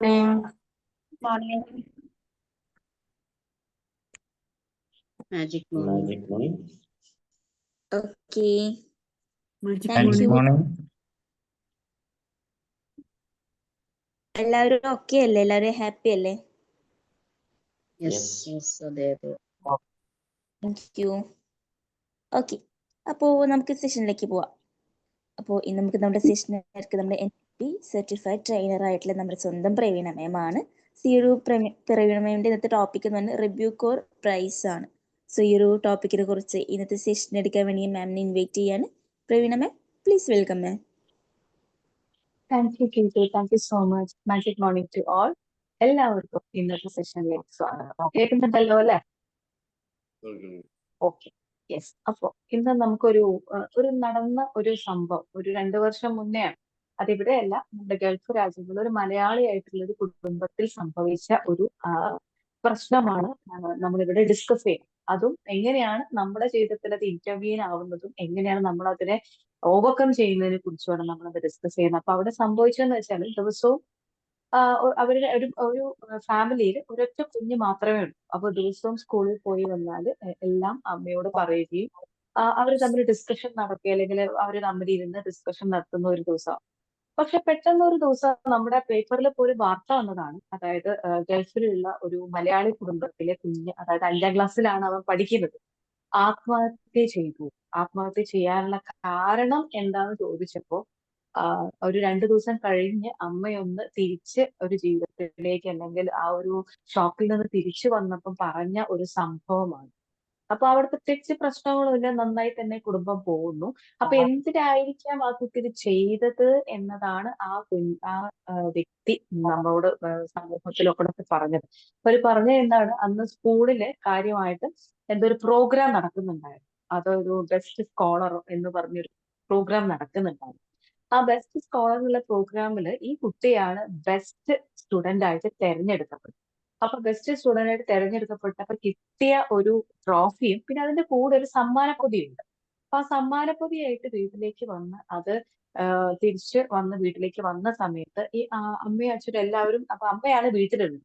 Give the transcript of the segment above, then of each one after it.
Morning. Morning. Magic morning. Magic morning. Okay. Magic Thank Magic you. morning. എല്ലാവരും okay അല്ലേ? എല്ലാവരും happy അല്ലേ? Yes, yes, അതെ അതെ. Thank you. ഓക്കെ, അപ്പോൾ നമുക്ക് സെഷനിലേക്ക് പോവാം. അപ്പോൾ ഇന്ന് നമുക്ക് നമ്മുടെ സെഷനിലേക്ക് നമ്മുടെ NLP സർട്ടിഫൈഡ് ട്രെയിനർ ആയിട്ടുള്ള നമ്മുടെ സ്വന്തം പ്രവീണ മാമാണ്. ഈ ഒരു പ്രവീണ മാമിൻ്റെ ഇന്നത്തെ ടോപ്പിക് എന്ന് പറഞ്ഞാൽ റിവ്യൂ കോർ പ്രൈസ് ആണ്. സോ ഈ ഒരു ടോപ്പിക്കിനെ കുറിച്ച് ഇന്നത്തെ സെഷൻ എടുക്കാൻ വേണ്ടി മാമിനെ ഇൻവൈറ്റ് ചെയ്യാണ്. Praveena ma'am, please welcome ma'am. Thank you Keerthi, thank you so much. Magic morning to all. എല്ലാവർക്കും ഇന്നത്തെ സെഷനിലേക്ക് സ്വാഗതം. കേൾക്കുന്നുണ്ടല്ലോ അല്ലെ? Okay, yes. അപ്പോ ഇന്ന് നമുക്കൊരു നടന്ന ഒരു സംഭവം ഒരു 2 വർഷം മുന്നേ ആണ്. അതിവിടെയല്ല, നമ്മുടെ ഗൾഫ് രാജ്യങ്ങളിൽ ഒരു മലയാളിയായിട്ടുള്ള ഒരു കുടുംബത്തിൽ സംഭവിച്ച ഒരു പ്രശ്നമാണ് നമ്മളിവിടെ ഡിസ്കസ് ചെയ്യുന്നത്. അതും എങ്ങനെയാണ് നമ്മുടെ ജീവിതത്തിൽ അത് ഇന്റർവ്യൂൻ ആവുന്നതും എങ്ങനെയാണ് നമ്മൾ അതിനെ ഓവർകം ചെയ്യുന്നതിനെ കുറിച്ചുമാണ് നമ്മളത് ഡിസ്കസ് ചെയ്യുന്നത്. അപ്പൊ അവിടെ സംഭവിച്ചതെന്ന് വെച്ചാൽ ദിവസവും അവരുടെ ഒരു ഫാമിലിയിൽ ഒരൊറ്റ കുഞ്ഞ് മാത്രമേ ഉള്ളൂ. അപ്പൊ ദിവസവും സ്കൂളിൽ പോയി വന്നാൽ എല്ലാം അമ്മയോട് പറയുകയും അവർ തമ്മിൽ ഡിസ്കഷൻ നടക്കുക, അല്ലെങ്കിൽ അവർ തമ്മിൽ ഇരുന്ന് ഡിസ്കഷൻ നടത്തുന്ന ഒരു ദിവസം. പക്ഷെ പെട്ടെന്ന് ഒരു ദിവസം നമ്മുടെ പേപ്പറിൽ പോലും വാർത്ത വന്നതാണ്. അതായത് ഗൾഫിലുള്ള ഒരു മലയാളി കുടുംബത്തിലെ കുഞ്ഞ്, അതായത് 5ാം ക്ലാസ്സിലാണ് അവൻ പഠിക്കുന്നത്, ആത്മഹത്യ ചെയ്തു. ആത്മഹത്യ ചെയ്യാനുള്ള കാരണം എന്താന്ന് ചോദിച്ചപ്പോ ഒരു 2 ദിവസം കഴിഞ്ഞ് അമ്മയൊന്ന് തിരിച്ച് ഒരു ജീവിതത്തിലേക്ക്, അല്ലെങ്കിൽ ആ ഒരു ഷോക്കിൽ നിന്ന് തിരിച്ചു വന്നപ്പം പറഞ്ഞ ഒരു സംഭവമാണ്. അപ്പൊ അവിടെ പ്രത്യേകിച്ച് പ്രശ്നങ്ങളുമില്ല, നന്നായി തന്നെ കുടുംബം പോകുന്നു. അപ്പൊ എന്തിനായിരിക്കാം ആ കുട്ടി ഇത് ചെയ്തത് എന്നതാണ് ആ വ്യക്തി നമ്മളോട് സമൂഹത്തിലൊക്കെ പറഞ്ഞത്. അപ്പൊ അവര് പറഞ്ഞത് എന്താണ്, അന്ന് സ്കൂളില് കാര്യമായിട്ട് എന്തോ ഒരു പ്രോഗ്രാം നടക്കുന്നുണ്ടായിരുന്നു. അതൊരു ബെസ്റ്റ് സ്കോളർ എന്ന് പറഞ്ഞൊരു പ്രോഗ്രാം നടക്കുന്നുണ്ടായിരുന്നു. ആ ബെസ്റ്റ് സ്കോളർ എന്നുള്ള പ്രോഗ്രാമില് ഈ കുട്ടിയാണ് ബെസ്റ്റ് സ്റ്റുഡന്റ് ആയിട്ട് തെരഞ്ഞെടുക്കപ്പെട്ടത്. അപ്പൊ ബെസ്റ്റ് സ്റ്റുഡന്റ് ആയിട്ട് തെരഞ്ഞെടുക്കപ്പെട്ടപ്പോ കിട്ടിയ ഒരു ട്രോഫിയും പിന്നെ അതിന്റെ കൂടെ ഒരു സമ്മാനപ്പൊതിയുണ്ട്. അപ്പൊ ആ സമ്മാനപ്പൊതിയായിട്ട് വീട്ടിലേക്ക് വന്ന് അത് തിരിച്ച് വന്ന് വീട്ടിലേക്ക് വന്ന സമയത്ത് ഈ അമ്മയും അച്ഛനും എല്ലാവരും, അപ്പൊ അമ്മയാണ് വീട്ടിലുള്ളത്,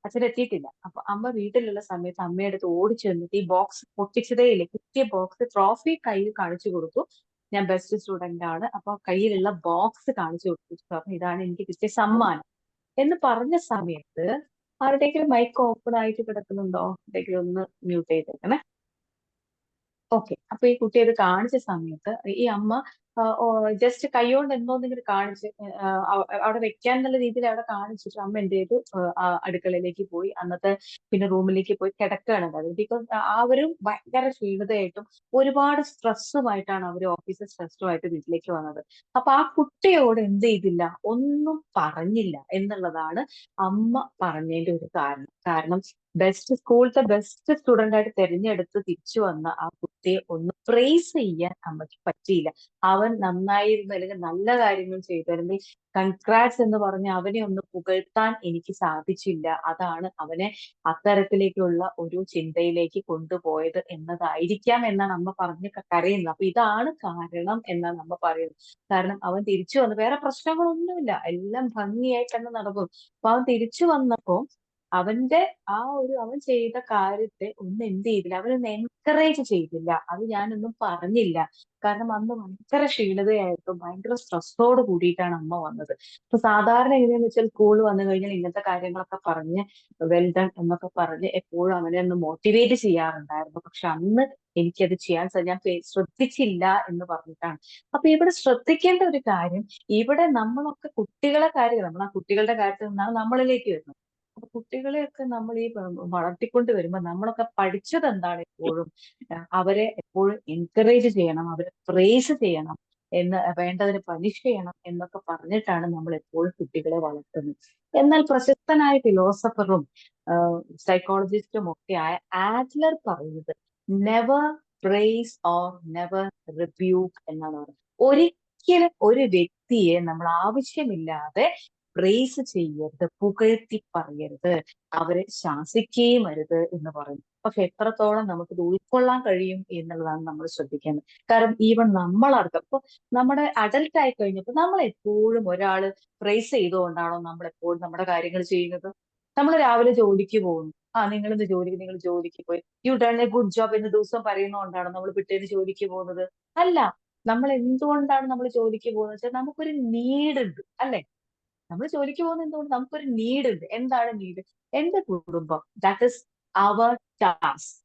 അച്ഛൻ എത്തിയിട്ടില്ല. അപ്പൊ അമ്മ വീട്ടിലുള്ള സമയത്ത് അമ്മയുടെ അടുത്ത് ഓടിച്ചു വന്നിട്ട് ഈ ബോക്സ് പൊട്ടിച്ചതേ ഇല്ല, കിട്ടിയ ബോക്സ് ട്രോഫി കയ്യിൽ കാണിച്ചു കൊടുത്തു. ഞാൻ ബെസ്റ്റ് സ്റ്റുഡന്റ് ആണ്. അപ്പൊ കയ്യിലുള്ള ബോക്സ് കാണിച്ചു കൊടുത്തു, പറഞ്ഞു ഇതാണ് എനിക്ക് കിട്ടിയ സമ്മാനം എന്ന് പറഞ്ഞ സമയത്ത് ആരുടെയെങ്കിലും മൈക്ക് ഓപ്പൺ ആയിട്ട് കിടക്കുന്നുണ്ടോ? എന്തെങ്കിലും ഒന്ന് മ്യൂട്ട് ചെയ്തേക്കണേ. ഓക്കെ, അപ്പൊ ഈ കുട്ടി അത് കാണിച്ച സമയത്ത് ഈ അമ്മ ജസ്റ്റ് കൈകൊണ്ട് എന്തോന്നെങ്കിലും കാണിച്ച് അവിടെ വെക്കാൻ എന്നുള്ള രീതിയിൽ അവിടെ കാണിച്ചിട്ട് അമ്മ എന്ത് ചെയ്തു, അടുക്കളയിലേക്ക് പോയി. അന്നത്തെ പിന്നെ റൂമിലേക്ക് പോയി കിടക്കുകയാണ് ഉണ്ടായത്. ബിക്കോസ് അവരും ഭയങ്കര ക്ഷീണിതയായിട്ടും ഒരുപാട് സ്ട്രെസ്സുമായിട്ടാണ് അവർ ഓഫീസിൽ സ്ട്രെസ്സുമായിട്ട് വീട്ടിലേക്ക് വന്നത്. അപ്പൊ ആ കുട്ടിയോട് എന്ത് ചെയ്തില്ല, ഒന്നും പറഞ്ഞില്ല എന്നുള്ളതാണ് അമ്മ പറഞ്ഞതിന്റെ ഒരു കാരണം സ്കൂളിലത്തെ ബെസ്റ്റ് സ്റ്റുഡന്റ് ആയിട്ട് തെരഞ്ഞെടുത്ത് തിരിച്ചു വന്ന ആ കുട്ടിയെ ഒന്ന് പ്രേസ് ചെയ്യാൻ അമ്മയ്ക്ക് പറ്റിയില്ല. അവൻ നന്നായിരുന്നു, അല്ലെങ്കിൽ നല്ല കാര്യങ്ങൾ ചെയ്തിരുന്നു, കൺഗ്രാറ്റ്സ് എന്ന് പറഞ്ഞ് അവനെ ഒന്ന് പുകഴ്ത്താൻ എനിക്ക് സാധിച്ചില്ല. അതാണ് അവനെ അത്തരത്തിലേക്കുള്ള ഒരു ചിന്തയിലേക്ക് കൊണ്ടുപോയത് എന്നതായിരിക്കാം എന്നാണ് അമ്മ പറഞ്ഞ് കരയുന്നത്. അപ്പൊ ഇതാണ് കാരണം എന്നാണ് അമ്മ പറയുന്നത്. കാരണം അവൻ തിരിച്ചു വന്ന് വേറെ പ്രശ്നങ്ങളൊന്നുമില്ല, എല്ലാം ഭംഗിയായിട്ട് തന്നെ നടന്നു. അപ്പൊ അവൻ തിരിച്ചു വന്നപ്പോ അവൻ ചെയ്ത കാര്യത്തെ ഒന്നും എന്ത് ചെയ്തില്ല, അവനൊന്ന് എൻകറേജ് ചെയ്തില്ല. അത് ഞാനൊന്നും പറഞ്ഞില്ല. കാരണം അന്ന് ഭയങ്കര ക്ഷീണിതയായിട്ടും ഭയങ്കര സ്ട്രെസ്സോട് കൂടിയിട്ടാണ് അമ്മ വന്നത്. അപ്പൊ സാധാരണ എങ്ങനെയാന്ന് വെച്ചാൽ സ്കൂളിൽ വന്നു കഴിഞ്ഞാൽ ഇങ്ങനത്തെ കാര്യങ്ങളൊക്കെ പറഞ്ഞ് വെൽ ഡൺ എന്നൊക്കെ പറഞ്ഞ് എപ്പോഴും അവനെ ഒന്ന് മോട്ടിവേറ്റ് ചെയ്യാറുണ്ടായിരുന്നു. പക്ഷെ അന്ന് എനിക്കത് ഞാൻ ശ്രദ്ധിച്ചില്ല എന്ന് പറഞ്ഞിട്ടാണ്. അപ്പൊ ഇവിടെ ശ്രദ്ധിക്കേണ്ട ഒരു കാര്യം, ഇവിടെ നമ്മളൊക്കെ നമ്മൾ ആ കുട്ടികളുടെ കാര്യത്തിൽ നിന്നാണ് നമ്മളിലേക്ക് വരുന്നത്. അപ്പൊ കുട്ടികളെയൊക്കെ നമ്മൾ ഈ വളർത്തിക്കൊണ്ട് വരുമ്പോ നമ്മളൊക്കെ പഠിച്ചത് എന്താണ്, എപ്പോഴും അവരെ എപ്പോഴും എൻകറേജ് ചെയ്യണം, അവരെ പ്രേസ് ചെയ്യണം, വേണ്ടതിന് പനിഷ് ചെയ്യണം എന്നൊക്കെ പറഞ്ഞിട്ടാണ് നമ്മൾ എപ്പോഴും കുട്ടികളെ വളർത്തുന്നത്. എന്നാൽ പ്രശസ്തനായ ഫിലോസഫറും സൈക്കോളജിസ്റ്റും ഒക്കെ ആയ ആഡ്ലർ പറയുന്നത് never praise or never rebuke എന്നാണ് പറയുന്നത്. ഒരിക്കലും ഒരു വ്യക്തിയെ നമ്മൾ ആവശ്യമില്ലാതെ പ്രേസ് ചെയ്യരുത്, പുകഴ്ത്തി പറയരുത്, അവരെ ശാസിക്കുകയും അരുത് എന്ന് പറയുന്നു. പക്ഷെ എത്രത്തോളം നമുക്കിത് ഉൾക്കൊള്ളാൻ കഴിയും എന്നുള്ളതാണ് നമ്മൾ ശ്രദ്ധിക്കേണ്ടത്. കാരണം ഈവൻ നമ്മളടക്കം ഇപ്പൊ നമ്മുടെ അഡൽട്ട് ആയി കഴിഞ്ഞപ്പോൾ നമ്മൾ എപ്പോഴും ഒരാള് പ്രൈസ് ചെയ്തുകൊണ്ടാണോ നമ്മൾ എപ്പോഴും നമ്മുടെ കാര്യങ്ങൾ ചെയ്യുന്നത്? നമ്മൾ രാവിലെ ജോലിക്ക് പോകുന്നു, നിങ്ങൾ ജോലിക്ക് പോയി, U done a good job എന്ന് ദിവസം പറയുന്നതുകൊണ്ടാണോ നമ്മൾ പിറ്റേന്ന് ജോലിക്ക് പോകുന്നത്? അല്ല. നമ്മൾ എന്തുകൊണ്ടാണ് നമ്മൾ ജോലിക്ക് പോകുന്നത് വെച്ചാൽ നമുക്കൊരു നീഡ് ഉണ്ട്, അല്ലെ? നമ്മൾ ജോലിക്ക് പോകുന്നത് എന്തുകൊണ്ട്? നമുക്കൊരു നീഡ് ഉണ്ട്. എന്താണ് നീഡ്? എന്റെ കുടുംബം, ദാറ്റ് ഇസ് അവർ ടാസ്ക്.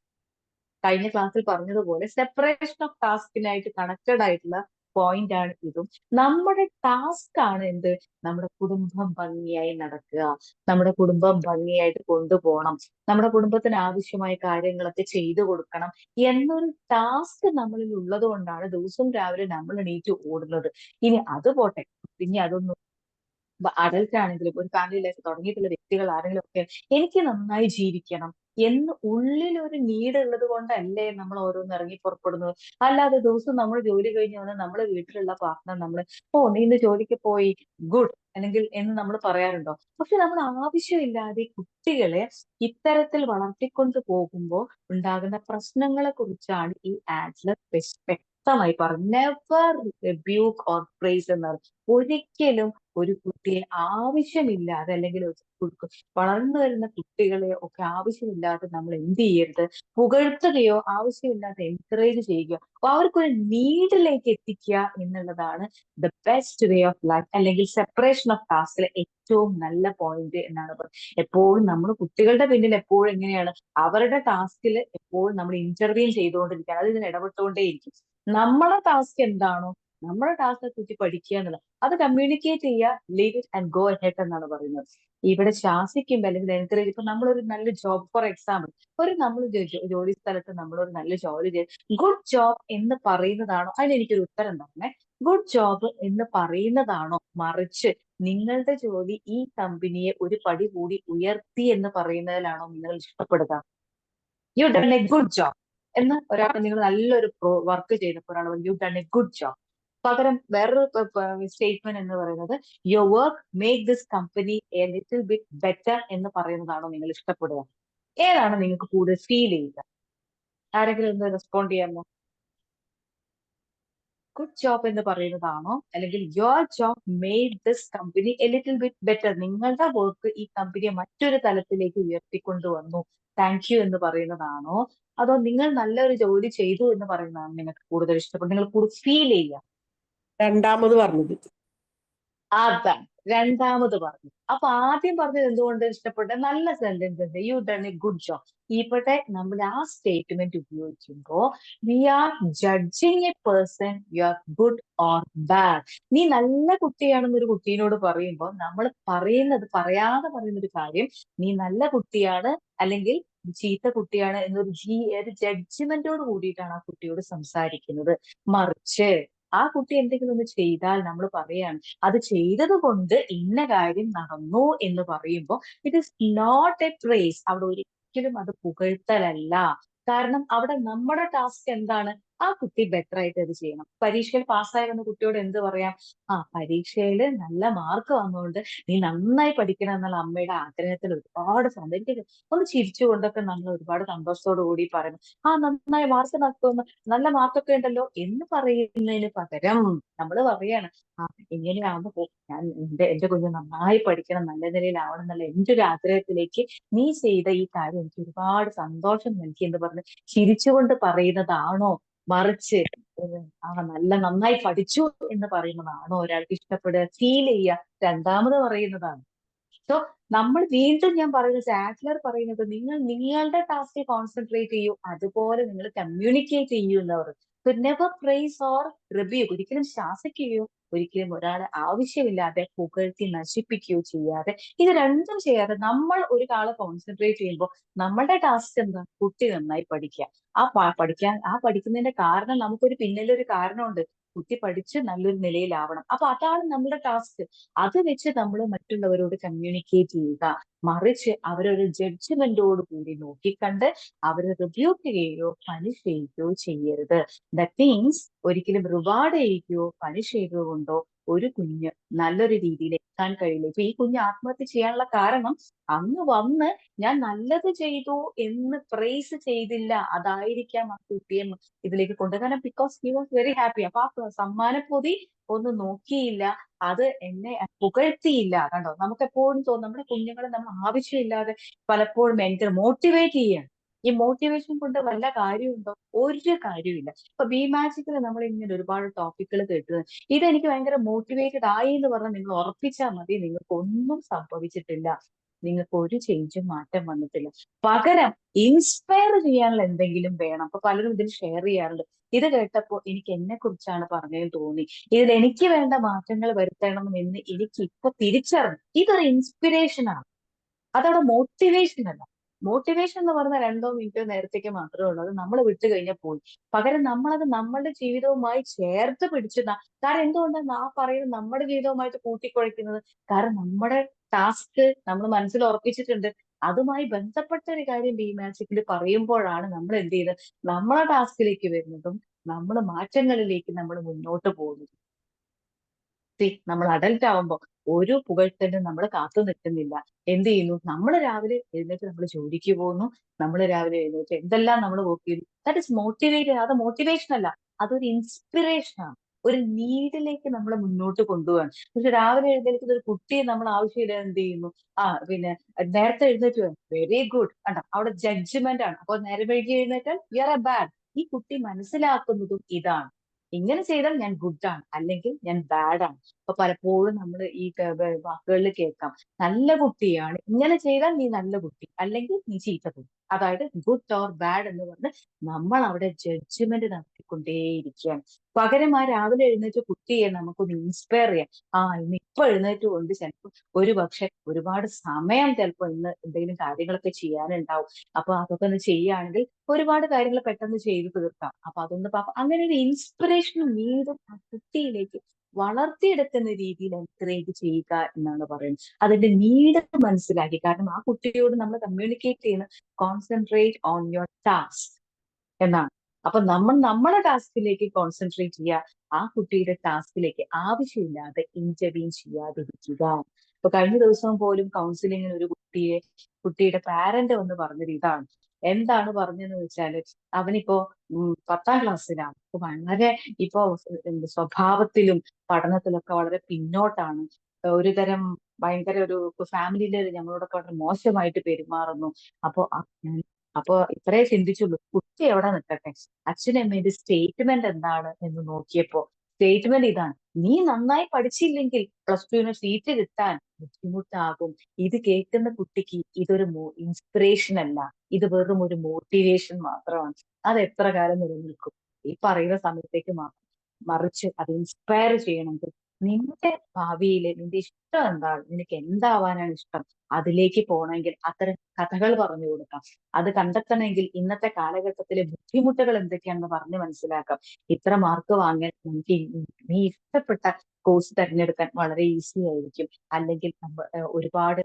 കഴിഞ്ഞ ക്ലാസ്സിൽ പറഞ്ഞതുപോലെ സെപ്പറേഷൻ ഓഫ് ടാസ്കിനായിട്ട് കണക്റ്റഡ് ആയിട്ടുള്ള പോയിന്റ് ആണ് ഇതും. നമ്മുടെ ടാസ്ക് ആണ് എന്ത്? നമ്മുടെ കുടുംബം ഭംഗിയായി നടക്കുക, നമ്മുടെ കുടുംബം ഭംഗിയായിട്ട് കൊണ്ടുപോകണം, നമ്മുടെ കുടുംബത്തിന് ആവശ്യമായ കാര്യങ്ങളൊക്കെ ചെയ്തു കൊടുക്കണം എന്നൊരു ടാസ്ക് നമ്മളിൽ ഉള്ളത് കൊണ്ടാണ് ദിവസവും രാവിലെ നമ്മൾ എണീറ്റ് ഓടുന്നത്. ഇനി അത് പോട്ടെ, പിന്നെ അതൊന്നും അഡൽട്ട് ആണെങ്കിലും ഒരു ഫാമിലി ലൈഫ് തുടങ്ങിയിട്ടുള്ള വ്യക്തികൾ ആരെങ്കിലും ഒക്കെ എനിക്ക് നന്നായി ജീവിക്കണം എന്ന് ഉള്ളിൽ ഒരു നീഡ് ഉള്ളത് കൊണ്ടല്ലേ നമ്മൾ ഓരോന്ന് ഇറങ്ങി പുറപ്പെടുന്നത്. അല്ലാതെ ദിവസം നമ്മൾ ജോലി കഴിഞ്ഞ് വന്ന് നമ്മളെ വീട്ടിലുള്ള പാർട്ട്ണർ നമ്മൾ, ഓ നീ ഇന്ന് ജോലിക്ക് പോയി, ഗുഡ്, അല്ലെങ്കിൽ എന്ന് നമ്മൾ പറയാറുണ്ടോ? പക്ഷെ നമ്മൾ ആവശ്യമില്ലാതെ കുട്ടികളെ ഇത്തരത്തിൽ വളർത്തിക്കൊണ്ട് പോകുമ്പോൾ ഉണ്ടാകുന്ന പ്രശ്നങ്ങളെ കുറിച്ചാണ് ഈ ആഡ്ലർ വ്യക്തമായി പറഞ്ഞു. നെവർ റിബ്യൂക്ക് ഓർ പ്രൈസ് എന്നാണ്. ഒരിക്കലും ഒരു കുട്ടിയെ ആവശ്യമില്ലാതെ, അല്ലെങ്കിൽ വളർന്നു വരുന്ന കുട്ടികളെ ഒക്കെ ആവശ്യമില്ലാതെ നമ്മൾ എന്ത് ചെയ്യരുത്? പുകഴ്ത്തുകയോ ആവശ്യമില്ലാതെ എൻകറേജ് ചെയ്യുകയോ അപ്പൊ അവർക്കൊരു നീഡിലേക്ക് എത്തിക്കുക എന്നുള്ളതാണ് the best way of life, അല്ലെങ്കിൽ സെപ്പറേഷൻ ഓഫ് ടാസ്കിലെ ഏറ്റവും നല്ല പോയിന്റ് എന്നാണ് പറയുന്നത്. എപ്പോഴും നമ്മൾ കുട്ടികളുടെ പിന്നിൽ എപ്പോഴും എങ്ങനെയാണ് അവരുടെ ടാസ്കിൽ എപ്പോഴും നമ്മൾ ഇന്റർവ്യൂ ചെയ്തുകൊണ്ടിരിക്കുകയാണ്, അത് ഇതിന് ഇടപെട്ടുകൊണ്ടേയിരിക്കും. നമ്മുടെ ടാസ്ക് എന്താണോ, നമ്മുടെ ടാസ്കെ കുറിച്ച് പഠിക്കുക എന്നുള്ളത്, അത് കമ്മ്യൂണിക്കേറ്റ് ചെയ്യുക, leave it and go ahead എന്നാണ് പറയുന്നത്. ഇവിടെ ശാസിക്കുമ്പോൾ അല്ലെങ്കിൽ എൻകറേജ്, ഇപ്പൊ നമ്മളൊരു നല്ല ജോബ്, ഫോർ എക്സാമ്പിൾ, നമ്മൾ ജോലി സ്ഥലത്ത് നമ്മളൊരു നല്ല ജോലി ചെയ്ത് ഗുഡ് ജോബ് എന്ന് പറയുന്നതാണോ? അതിന് എനിക്കൊരു ഉത്തരം തന്നെ. ഗുഡ് ജോബ് എന്ന് പറയുന്നതാണോ, മറിച്ച് നിങ്ങളുടെ ജോലി ഈ കമ്പനിയെ ഒരു പടി കൂടി ഉയർത്തി എന്ന് പറയുന്നതിലാണോ നിങ്ങൾ ഇഷ്ടപ്പെടുക? You done a good job എന്ന് ഒരാൾ, നിങ്ങൾ നല്ലൊരു വർക്ക് ചെയ്തപ്പോൾ ഒരാൾ you done a good job, പകരം വേറൊരു സ്റ്റേറ്റ്മെന്റ് എന്ന് പറയുന്നത് your work make this company a little bit better എന്ന് പറയുന്നതാണോ നിങ്ങൾ ഇഷ്ടപ്പെടുക? ഏതാണ് നിങ്ങൾക്ക് കൂടുതൽ ഫീൽ ചെയ്യുക? ആരെങ്കിലും ഒന്ന് റെസ്പോണ്ട് ചെയ്യാമോ? ഗുഡ് ജോബ് എന്ന് പറയുന്നതാണോ, അല്ലെങ്കിൽ your job made this company a little bit better, നിങ്ങളുടെ വർക്ക് ഈ കമ്പനിയെ മറ്റൊരു തലത്തിലേക്ക് ഉയർത്തിക്കൊണ്ടുവന്നു, താങ്ക് യു എന്ന് പറയുന്നതാണോ, അതോ നിങ്ങൾ നല്ലൊരു ജോലി ചെയ്തു എന്ന് പറയുന്നതാണോ നിങ്ങൾക്ക് കൂടുതൽ ഇഷ്ടപ്പെടുന്നത്, നിങ്ങൾ കൂടുതൽ ഫീൽ ചെയ്യുക? രണ്ടാമത് പറഞ്ഞത്. അതാണ് രണ്ടാമത് പറഞ്ഞു. അപ്പൊ ആദ്യം പറഞ്ഞത് എന്തുകൊണ്ട് ഇഷ്ടപ്പെട്ട? നല്ല സെന്റൻസ് ഉണ്ട്, you done a good job. ഇവിടെ നമ്മൾ ആ സ്റ്റേറ്റ്മെന്റ് ഉപയോഗിക്കുമ്പോ we are judging a person you are good or bad. നീ നല്ല കുട്ടിയാണെന്ന് ഒരു കുട്ടീനോട് പറയുമ്പോൾ നമ്മൾ പറയാതെ പറയുന്ന ഒരു കാര്യം, നീ നല്ല കുട്ടിയാണ് അല്ലെങ്കിൽ ചീത്ത കുട്ടിയാണ് എന്നൊരു ജഡ്ജ്മെന്റോട് കൂടിയിട്ടാണ് ആ കുട്ടിയോട് സംസാരിക്കുന്നത്. മറിച്ച് ആ കുട്ടി എന്തെങ്കിലും ഒന്ന് ചെയ്താൽ നമ്മൾ പറയാണ്, അത് ചെയ്തത് കൊണ്ട് ഇന്ന കാര്യം നടന്നു എന്ന് പറയുമ്പോൾ it is not a praise. അവിടെ ഒരിക്കലും അത് പുകഴ്ത്തലല്ല. കാരണം അവിടെ നമ്മുടെ ടാസ്ക് എന്താണ്? ആ കുട്ടി ബെറ്റർ ആയിട്ട് അത് ചെയ്യണം. പരീക്ഷയിൽ പാസ്സായി വന്ന കുട്ടിയോട് എന്ത് പറയാം? പരീക്ഷയിൽ നല്ല മാർക്ക് വന്നുകൊണ്ട് നീ നന്നായി പഠിക്കണം എന്നുള്ള അമ്മയുടെ ആഗ്രഹത്തിൽ ഒരുപാട് സന്തോഷം, ഒന്ന് ചിരിച്ചുകൊണ്ടൊക്കെ നമ്മൾ ഒരുപാട് സന്തോഷത്തോടു കൂടി പറയുന്നു, നന്നായി മാർക്ക് നടത്തുന്നു, നല്ല മാർക്കൊക്കെ ഉണ്ടല്ലോ എന്ന് പറയുന്നതിന് പകരം നമ്മൾ പറയാണ്, ഇങ്ങനെയാകുമ്പോ ഞാൻ എന്റെ കുഞ്ഞ് നന്നായി പഠിക്കണം, നല്ല നിലയിലാവണം എന്നുള്ള എന്റെ ഒരു ആഗ്രഹത്തിലേക്ക് നീ ചെയ്ത ഈ കാര്യം എനിക്ക് ഒരുപാട് സന്തോഷം നൽകി എന്ന് പറഞ്ഞ് ചിരിച്ചുകൊണ്ട് പറയുന്നതാണോ, മറിച്ച് നന്നായി പഠിച്ചു എന്ന് പറയുന്നതാണോ ഒരാൾക്ക് ഇഷ്ടപ്പെടുക, ഫീൽ ചെയ്യുക? രണ്ടാമത് പറയുന്നതാണ്. സോ നമ്മൾ വീണ്ടും, ഞാൻ പറയുന്നത്, ആഡ്ലർ പറയുന്നത്, നിങ്ങൾ നിങ്ങളുടെ ടാസ്കിൽ കോൺസെൻട്രേറ്റ് ചെയ്യൂ, അതുപോലെ നിങ്ങൾ കമ്മ്യൂണിക്കേറ്റ് ചെയ്യൂ എന്നവർ. നെവർ പ്രൈസ് ഓർ റിവ്യൂ, ഒരിക്കലും ശാസിക്കുകയോ ഒരിക്കലും ഒരാളെ ആവശ്യമില്ലാതെ പുകഴ്ത്തി നശിപ്പിക്കുകയോ ചെയ്യാതെ, ഇത് രണ്ടും ചെയ്യാതെ നമ്മൾ ഒരു ആളെ കോൺസെൻട്രേറ്റ് ചെയ്യുമ്പോൾ നമ്മളുടെ ടാസ്ക് എന്താ? കുട്ടി നന്നായി പഠിക്കുക. പഠിക്കുന്നതിന്റെ കാരണം, നമുക്കൊരു പിന്നിലൊരു കാരണമുണ്ട്, കുട്ടി പഠിച്ച് നല്ലൊരു നിലയിലാവണം. അപ്പൊ അതാണ് നമ്മുടെ ടാസ്ക്. അത് വെച്ച് നമ്മൾ മറ്റുള്ളവരോട് കമ്മ്യൂണിക്കേറ്റ് ചെയ്യുക. മറിച്ച് അവരൊരു ജഡ്ജ്മെന്റോട് കൂടി നോക്കിക്കണ്ട് അവരെ റിബ്യൂക്ക് ചെയ്യുകയോ പണിഷ് ചെയ്യുകയോ ചെയ്യരുത്. ദാറ്റ് മീൻസ് ഒരിക്കലും റിവാർഡ് ചെയ്യുകയോ പണിഷ് ചെയ്യുകയോ കൊണ്ടോ ഒരു കുഞ്ഞ് നല്ലൊരു രീതിയിൽ എത്താൻ കഴിയില്ല. ഇപ്പൊ ഈ കുഞ്ഞ് ആത്മഹത്യ ചെയ്യാനുള്ള കാരണം അന്ന് വന്ന് ഞാൻ നല്ലത് ചെയ്തു എന്ന് പ്രൈസ് ചെയ്തില്ല. അതായിരിക്കാം ആ കുട്ടിയെ ഇതിലേക്ക് കൊണ്ടുവരുന്നത്. കാരണം because he was very happy. അപ്പൊ ആ സമ്മാനപ്പൊതി ഒന്ന് നോക്കിയില്ല, അത് എന്നെ പുകഴ്ത്തിയില്ല. കണ്ടോ, നമുക്ക് എപ്പോഴും തോന്നും നമ്മുടെ കുഞ്ഞുങ്ങളെ നമ്മൾ ആവശ്യമില്ലാതെ പലപ്പോഴും മോട്ടിവേറ്റ് ചെയ്യാണ്. ഈ മോട്ടിവേഷൻ കൊണ്ട് വല്ല കാര്യമുണ്ടോ? ഒരു കാര്യമില്ല. ഇപ്പൊ ബി മാജിക്കിൽ നമ്മൾ ഇങ്ങനെ ഒരുപാട് ടോപ്പിക്കുകൾ കേട്ടത്, ഇതെനിക്ക് ഭയങ്കര മോട്ടിവേറ്റഡ് ആയി എന്ന് പറഞ്ഞാൽ നിങ്ങൾ ഉറപ്പിച്ചാൽ മതി, നിങ്ങൾക്ക് ഒന്നും സംഭവിച്ചിട്ടില്ല, നിങ്ങൾക്ക് ഒരു ചേഞ്ചും മാറ്റം വന്നിട്ടില്ല. പകരം ഇൻസ്പയർ ചെയ്യാനുള്ള എന്തെങ്കിലും വേണം. അപ്പൊ പലരും ഇതിൽ ഷെയർ ചെയ്യാറുണ്ട്. ഇത് കേട്ടപ്പോ എനിക്ക് എന്നെ കുറിച്ചാണ് പറഞ്ഞതെന്ന് തോന്നി, ഇതിൽ എനിക്ക് വേണ്ട മാറ്റങ്ങൾ വരുത്തണം എന്ന് എനിക്ക് ഇപ്പൊ തിരിച്ചറിഞ്ഞു. ഇതൊരു ഇൻസ്പിറേഷൻ ആണ്, അതവിടെ മോട്ടിവേഷൻ അല്ല. മോട്ടിവേഷൻ എന്ന് പറഞ്ഞാൽ 2 മിനിറ്റോ നേരത്തേക്ക് മാത്രമേ ഉള്ളൂ, അത് നമ്മൾ വിട്ടു കഴിഞ്ഞാൽ പോയി. പകരം നമ്മളത് നമ്മളുടെ ജീവിതവുമായി ചേർത്ത് പിടിച്ചു. കാരണം എന്തുകൊണ്ടാണ് ആ പറയുന്നത് നമ്മുടെ ജീവിതവുമായിട്ട് കൂട്ടിക്കുഴയ്ക്കുന്നത്? കാരണം നമ്മുടെ ടാസ്ക് നമ്മൾ മനസ്സിൽ ഉറപ്പിച്ചിട്ടുണ്ട്. അതുമായി ബന്ധപ്പെട്ട ഒരു കാര്യം ബി മാജിക്കിൽ പറയുമ്പോഴാണ് നമ്മൾ എന്ത് ചെയ്തത്, നമ്മളെ ടാസ്കിലേക്ക് വരുന്നതും നമ്മൾ മാറ്റങ്ങളിലേക്ക് നമ്മൾ മുന്നോട്ട് പോകുന്നതും. നമ്മൾ അഡൽട്ട് ആവുമ്പോൾ ഒരു പുകഴ്ത്തലും നമ്മൾ കാത്തു നിൽക്കുന്നില്ല. എന്ത് ചെയ്യുന്നു, നമ്മൾ രാവിലെ എഴുന്നേറ്റ് നമ്മൾ ജോലിക്ക് പോകുന്നു, നമ്മൾ രാവിലെ എഴുന്നേറ്റ് എന്തെല്ലാം നമ്മൾ വർക്ക് ചെയ്യുന്നു. That is motivate. അത് മോട്ടിവേഷൻ അല്ല, അതൊരു ഇൻസ്പിറേഷൻ ആണ്. ഒരു നീഡിലേക്ക് നമ്മൾ മുന്നോട്ട് കൊണ്ടുപോകാൻ. പക്ഷെ രാവിലെ എഴുന്നേൽക്കുന്ന ഒരു കുട്ടിയെ നമ്മൾ ആവശ്യമില്ല എന്ത് ചെയ്യുന്നു, പിന്നെ നേരത്തെ എഴുന്നേറ്റ് വെരി ഗുഡ് കണ്ടോ, അവിടെ ജഡ്ജ്മെന്റ് ആണ്. അപ്പൊ നേരെ വൈകി എഴുന്നേറ്റാൽ യു ആർ എ ബാഡ്. ഈ കുട്ടി മനസ്സിലാക്കുന്നതും ഇതാണ്, ഇങ്ങനെ ചെയ്താൽ ഞാൻ ഗുഡ് ആണ്, അല്ലെങ്കിൽ ഞാൻ ബാഡ് ആണ്. അപ്പൊ പലപ്പോഴും നമ്മൾ ഈ വാക്കുകളിൽ കേൾക്കാം, നല്ല കുട്ടിയാണ്, ഇങ്ങനെ ചെയ്താൽ നീ നല്ല കുട്ടി, അല്ലെങ്കിൽ നീ ചീത്ത കുട്ടി. അതായത് ഗുഡ് ഓർ ബാഡ് എന്ന് പറഞ്ഞ് നമ്മൾ അവിടെ ജഡ്ജ്മെന്റ് നടത്തിക്കൊണ്ടേയിരിക്കുകയാണ്. പകരം ആ രാവിലെ എഴുന്നേറ്റ് കുട്ടിയെ നമുക്കൊന്ന് ഇൻസ്പയർ ചെയ്യാം. ഇന്ന് ഇപ്പൊ എഴുന്നേറ്റ് കൊണ്ട് ചിലപ്പോൾ ഒരു പക്ഷെ ഒരുപാട് സമയം ചിലപ്പോൾ ഇന്ന് എന്തെങ്കിലും കാര്യങ്ങളൊക്കെ ചെയ്യാനുണ്ടാവും. അപ്പൊ അതൊക്കെ ഒന്ന് ചെയ്യുകയാണെങ്കിൽ ഒരുപാട് കാര്യങ്ങൾ പെട്ടെന്ന് ചെയ്തു തീർക്കാം. അപ്പൊ അതൊന്ന് അങ്ങനെ ഒരു ഇൻസ്പിറേഷൻ വീണ്ടും ആ കുട്ടിയിലേക്ക് വളർത്തിയെടുക്കുന്ന രീതിയിൽ എൻകറേജ് ചെയ്യുക എന്നാണ് പറയുന്നത്. അതിന്റെ നീഡ് മനസ്സിലാക്കി. കാരണം ആ കുട്ടിയോട് നമ്മൾ കമ്മ്യൂണിക്കേറ്റ് ചെയ്യുന്ന കോൺസെൻട്രേറ്റ് ഓൺ യുവർ ടാസ്ക് എന്നാണ്. അപ്പൊ നമ്മൾ നമ്മുടെ ടാസ്കിലേക്ക് കോൺസെൻട്രേറ്റ് ചെയ്യുക, ആ കുട്ടിയുടെ ടാസ്കിലേക്ക് ആവശ്യമില്ലാതെ ഇന്റർവീൻ ചെയ്യാതിരിക്കുക. ഇപ്പൊ കഴിഞ്ഞ ദിവസം പോലും കൗൺസിലിങ്ങിന് ഒരു കുട്ടിയുടെ പാരന്റ് വന്ന് പറഞ്ഞത് ഇതാണ്. എന്താണ് പറഞ്ഞതെന്ന് വെച്ചാല്, അവനിപ്പോ 10ാം ക്ലാസ്സിലാണ്. അപ്പൊ വളരെ ഇപ്പോ സ്വഭാവത്തിലും പഠനത്തിലൊക്കെ വളരെ പിന്നോട്ടാണ്. ഒരു തരം ഭയങ്കര ഒരു ഫാമിലിയിലെ ഞങ്ങളോടൊക്കെ വളരെ മോശമായിട്ട് പെരുമാറുന്നു. അപ്പൊ അപ്പൊ ഇത്രേ ചിന്തിച്ചുള്ളൂ, കുട്ടി എവിടെ നിൽക്കട്ടെ, അച്ഛനമ്മയുടെ സ്റ്റേറ്റ്മെന്റ് എന്താണ് എന്ന് നോക്കിയപ്പോ സ്റ്റേറ്റ്മെന്റ് ഇതാണ്: നീ നന്നായി പഠിച്ചില്ലെങ്കിൽ +2 സീറ്റ് കിട്ടാൻ ബുദ്ധിമുട്ടാകും. ഇത് കേൾക്കുന്ന കുട്ടിക്ക് ഇതൊരു ഇൻസ്പിറേഷൻ അല്ല, ഇത് വെറും ഒരു മോട്ടിവേഷൻ മാത്രമാണ്. അത് എത്ര കാലം നിലനിൽക്കും? ഈ പറയുന്ന സമയത്തേക്ക് മാത്രം. മറിച്ച് അത് ഇൻസ്പയർ ചെയ്യണമെങ്കിൽ നിന്റെ ഭാവിയിലെ നിന്റെ ഇഷ്ടം എന്താണ്, നിനക്ക് എന്താവാനാണ് ഇഷ്ടം, അതിലേക്ക് പോകണമെങ്കിൽ അത്തരം കഥകൾ പറഞ്ഞു കൊടുക്കാം. അത് കണ്ടെത്തണമെങ്കിൽ ഇന്നത്തെ കാലഘട്ടത്തിലെ ബുദ്ധിമുട്ടുകൾ എന്തൊക്കെയാണെന്ന് പറഞ്ഞ് മനസ്സിലാക്കാം. ഇത്ര മാർക്ക് വാങ്ങാൻ നമുക്ക് നീ ഇഷ്ടപ്പെട്ട കോഴ്സ് തിരഞ്ഞെടുക്കാൻ വളരെ ഈസി ആയിരിക്കും. അല്ലെങ്കിൽ ഒരുപാട്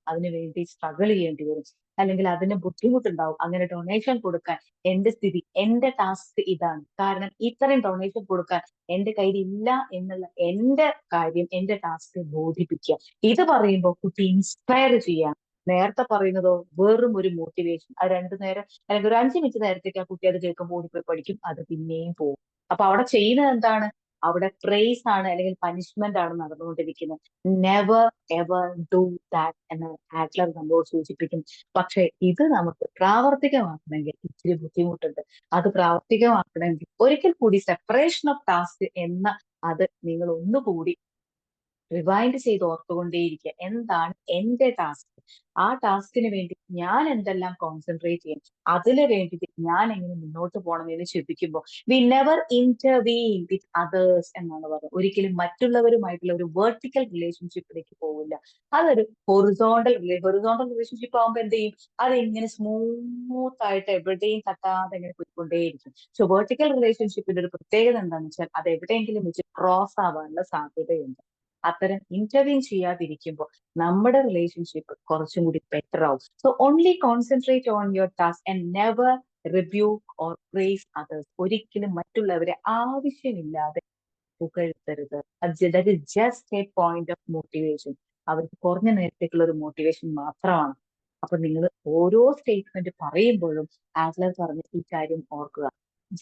അതിനുവേണ്ടി സ്ട്രഗിൾ ചെയ്യേണ്ടി വരും, അല്ലെങ്കിൽ അതിന് ബുദ്ധിമുട്ടുണ്ടാവും. അങ്ങനെ ഡൊണേഷൻ കൊടുക്കാൻ എന്റെ സ്ഥിതി, എന്റെ ടാസ്ക് ഇതാണ്, കാരണം ഇത്രയും ഡൊണേഷൻ കൊടുക്കാൻ എന്റെ കയ്യിൽ ഇല്ല എന്നുള്ള എന്റെ കാര്യം, എന്റെ ടാസ്ക് ബോധിപ്പിക്കുക. ഇത് പറയുമ്പോൾ കുട്ടി ഇൻസ്പയർ ചെയ്യാം. നേരത്തെ പറയുന്നതോ വെറും ഒരു മോട്ടിവേഷൻ. അത് 2 നേരം അല്ലെങ്കിൽ ഒരു 5 മിനിറ്റ് നേരത്തേക്ക് ആ കുട്ടി അത് കേൾക്കുമ്പോൾ ഓടിപ്പോയി പഠിക്കും, അത് പിന്നെയും പോകും. അപ്പൊ അവിടെ ചെയ്യുന്നത് എന്താണ്? അവിടെ പ്രൈസ് ആണ് അല്ലെങ്കിൽ പനിഷ്മെന്റ് ആണ് നടന്നുകൊണ്ടിരിക്കുന്നത്. നെവർ എവർ ഡു ദാറ്റ് എന്ന് ആഡ്ലർ നമ്മളോട് സൂചിപ്പിക്കും. പക്ഷെ ഇത് നമുക്ക് പ്രാവർത്തികമാക്കണമെങ്കിൽ ഇച്ചിരി ബുദ്ധിമുട്ടുണ്ട്. അത് പ്രാവർത്തികമാക്കണമെങ്കിൽ ഒരിക്കൽ കൂടി സെപ്പറേഷൻ ഓഫ് ടാസ്ക് എന്ന അത് നിങ്ങൾ ഒന്നുകൂടി റിവൈൻഡ് ചെയ്ത് ഓർത്തുകൊണ്ടേയിരിക്കുക. എന്താണ് എന്റെ ടാസ്ക്? ആ ടാസ്കിന് വേണ്ടി ഞാൻ എന്തെല്ലാം കോൺസെൻട്രേറ്റ് ചെയ്യും, അതിന് വേണ്ടിയിട്ട് ഞാൻ എങ്ങനെ മുന്നോട്ട് പോകണം എന്ന് ചിന്തിക്കുമ്പോൾ we never intervene with others എന്നാണ് പറയുന്നത്. ഒരിക്കലും മറ്റുള്ളവരുമായിട്ടുള്ള ഒരു വെർട്ടിക്കൽ റിലേഷൻഷിപ്പിലേക്ക് പോകില്ല. അതൊരു ഹൊറിസോണ്ടൽ റിലേഷൻഷിപ്പ് ആകുമ്പോൾ എന്ത് ചെയ്യും? അതിങ്ങനെ സ്മൂത്ത് ആയിട്ട് എവിടെയും തട്ടാതെ ഇങ്ങനെ പോയിക്കൊണ്ടേയിരിക്കും. സോ വെർട്ടിക്കൽ റിലേഷൻഷിപ്പിന്റെ ഒരു പ്രത്യേകത എന്താണെന്ന് വെച്ചാൽ അത് എവിടെയെങ്കിലും വെച്ച് ക്രോസ് ആവാനുള്ള സാധ്യതയുണ്ട്. അത്തരം ഇന്റർവ്യൂ ചെയ്യാതിരിക്കുമ്പോൾ നമ്മുടെ റിലേഷൻഷിപ്പ് കുറച്ചും കൂടി ബെറ്റർ ആവും. So only concentrate on your task and never rebuke or praise others. ഒരിക്കലും മറ്റുള്ളവരെ ആവശ്യമില്ലാതെ പുകഴ്ത്തരുത്. That is just a point of motivation. അവർക്ക് കുറഞ്ഞ നേരത്തേക്കുള്ള ഒരു മോട്ടിവേഷൻ മാത്രമാണ്. അപ്പൊ നിങ്ങൾ ഓരോ സ്റ്റേറ്റ്മെന്റ് പറയുമ്പോഴും ആസ്ലർ പറഞ്ഞ ഈ കാര്യം ഓർക്കുക.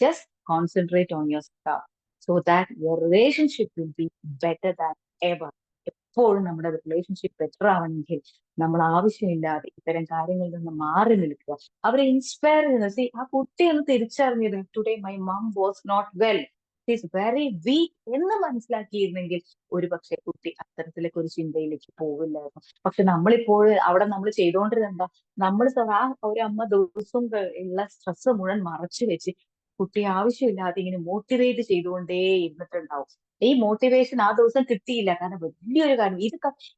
Just concentrate on your staff so that your relationship will be better than ever. എപ്പോഴും നമ്മുടെ റിലേഷൻഷിപ്പ് ബെറ്റർ ആവണമെങ്കിൽ നമ്മൾ ആവശ്യമില്ലാതെ ഇത്തരം കാര്യങ്ങളിൽ നിന്ന് മാറി നിൽക്കുക. അവരെ ഇൻസ്പയർ ചെയ്യുന്നത്. സി, ആ കുട്ടി ഒന്ന് തിരിച്ചറിഞ്ഞത് today my mom was not well, is very weak എന്ന് മനസ്സിലാക്കിയിരുന്നെങ്കിൽ ഒരു പക്ഷെ കുട്ടി അത്തരത്തിലേക്ക് ഒരു ചിന്തയിലേക്ക് പോവില്ലായിരുന്നു. പക്ഷെ നമ്മളിപ്പോൾ അവിടെ നമ്മൾ ചെയ്തുകൊണ്ടിരുന്ന എന്താ, നമ്മൾ ആ ഒരു അമ്മ ദിവസവും ഉള്ള സ്ട്രെസ് മുഴുവൻ മറച്ചു വെച്ച് കുട്ടിയെ ആവശ്യമില്ലാതെ ഇങ്ങനെ മോട്ടിവേറ്റ് ചെയ്തുകൊണ്ടേ ഇരുന്നിട്ടുണ്ടാവും. ഈ മോട്ടിവേഷൻ ആ ദിവസം കിട്ടിയില്ല. കാരണം വലിയൊരു കാര്യം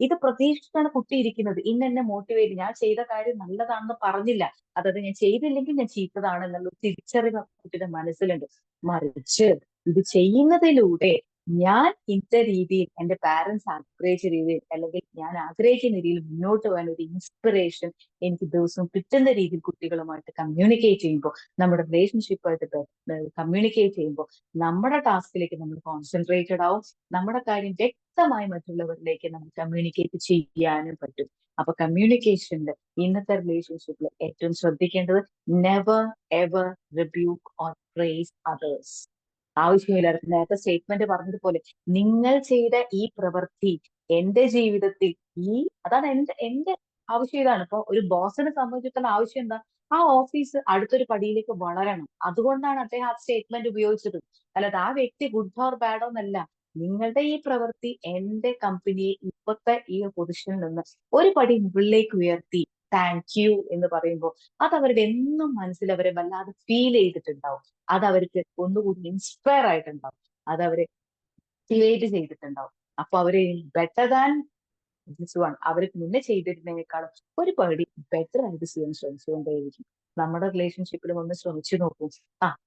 ഇത് പ്രതീക്ഷിച്ചാണ് കുട്ടി ഇരിക്കുന്നത്. ഇന്നെന്നെ മോട്ടിവേറ്റ്, ഞാൻ ചെയ്ത കാര്യം നല്ലതാണെന്ന് പറഞ്ഞില്ല, അതായത് ഞാൻ ചെയ്തില്ലെങ്കിൽ ഞാൻ ചീത്തതാണ് എന്നുള്ള തിരിച്ചറിവ് കുട്ടിയുടെ മനസ്സിലുണ്ട്. മറിച്ച് ഇത് ചെയ്യുന്നതിലൂടെ ഞാൻ ഇന്ന രീതിയിൽ എന്റെ പാരന്റ്സ് ആഗ്രഹിച്ച രീതിയിൽ അല്ലെങ്കിൽ ഞാൻ ആഗ്രഹിക്കുന്ന രീതിയിൽ മുന്നോട്ട് പോകാൻ ഒരു ഇൻസ്പിറേഷൻ എനിക്ക് ദിവസവും കിട്ടുന്ന രീതിയിൽ കുട്ടികളുമായിട്ട് കമ്മ്യൂണിക്കേറ്റ് ചെയ്യുമ്പോൾ, നമ്മുടെ റിലേഷൻഷിപ്പായിട്ട് കമ്മ്യൂണിക്കേറ്റ് ചെയ്യുമ്പോൾ നമ്മുടെ ടാസ്കിലേക്ക് നമ്മൾ കോൺസെൻട്രേറ്റഡ് ആവും. നമ്മുടെ കാര്യം വ്യക്തമായി മറ്റുള്ളവരിലേക്ക് നമ്മൾ കമ്മ്യൂണിക്കേറ്റ് ചെയ്യാനും പറ്റും. അപ്പൊ കമ്മ്യൂണിക്കേഷനിൽ ഇന്നത്തെ റിലേഷൻഷിപ്പിൽ ഏറ്റവും ശ്രദ്ധിക്കേണ്ടത് never ever rebuke or praise others. ആവശ്യമില്ലാത്ത നേരത്തെ സ്റ്റേറ്റ്മെന്റ് പറഞ്ഞതുപോലെ നിങ്ങൾ ചെയ്ത ഈ പ്രവൃത്തി എന്റെ ജീവിതത്തിൽ അതാണ് എന്റെ ആവശ്യം. ഇതാണ് ഇപ്പൊ ഒരു ബോസിനെ സംബന്ധിച്ചിടത്തോളം ആവശ്യം എന്താ, ആ ഓഫീസ് അടുത്തൊരു പടിയിലേക്ക് വളരണം. അതുകൊണ്ടാണ് അദ്ദേഹം ആ സ്റ്റേറ്റ്മെന്റ് ഉപയോഗിച്ചത്. അല്ലാതെ ആ വ്യക്തി ഗുഡ് ഓർ ബാഡോ എന്നല്ല. നിങ്ങളുടെ ഈ പ്രവൃത്തി എന്റെ കമ്പനിയെ ഇപ്പോഴത്തെ ഈ പൊസിഷനിൽ നിന്ന് ഒരു പടി മുകളിലേക്ക് ഉയർത്തി, താങ്ക് യു എന്ന് പറയുമ്പോൾ അത് അവരുടെ എന്നും മനസ്സിൽ അവരെ വല്ലാതെ ഫീൽ ചെയ്തിട്ടുണ്ടാവും. അത് അവർക്ക് ഒന്നുകൂടി ഇൻസ്പയർ ആയിട്ടുണ്ടാവും. അത് അവരെ മോട്ടിവേറ്റ് ചെയ്തിട്ടുണ്ടാവും. അപ്പൊ അവര് ബെറ്റർ ദാൻ ദിസ് വൺ, അവർക്ക് മുന്നേ ചെയ്തിരുന്നതിനേക്കാളും ഒരു പടി ബെറ്റർ ആയിട്ട് ചെയ്യാൻ ശ്രമിച്ചുകൊണ്ടേയിരിക്കും. നമ്മുടെ റിലേഷൻഷിപ്പിലും ഒന്ന് ശ്രമിച്ചു നോക്കൂ.